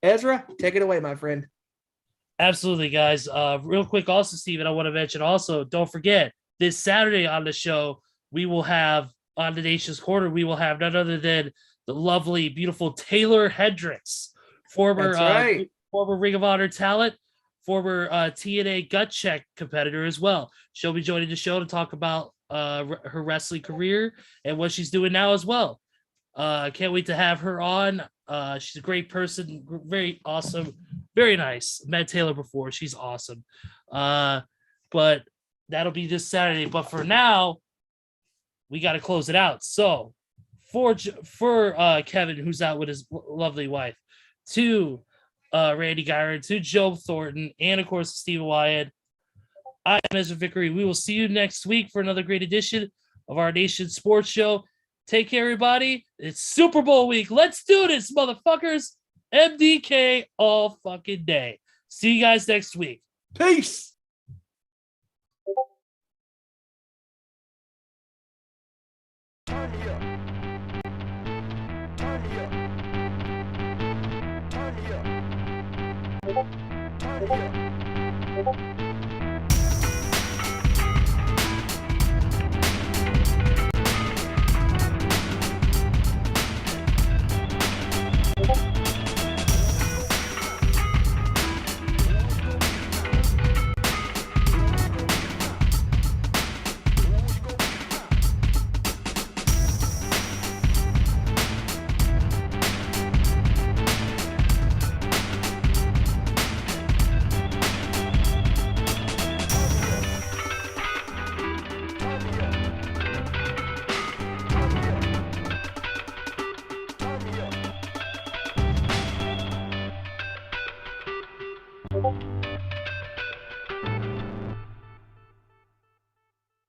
Ezra, take it away, my friend. Absolutely, guys. Real quick, also, Steven, I want to mention also, don't forget, this Saturday on the show, we will have on the Nation's Corner, we will have none other than the lovely, beautiful Taylor Hendricks, former Ring of Honor talent, former TNA Gut Check competitor as well. She'll be joining the show to talk about her wrestling career and what she's doing now as well. Can't wait to have her on. She's a great person, very awesome, very nice. Met Taylor before. She's awesome. But that'll be this Saturday. But for now, we got to close it out. So for Kevin, who's out with his lovely wife, to Randy Giron, to Joe Thornton, and of course Stephen Wyand, I'm Ezra Vickery. We will see you next week for another great edition of our Nation Sports Show. Take care, everybody. It's Super Bowl week. Let's do this, motherfuckers. MDK all fucking day. See you guys next week. Peace. Bye.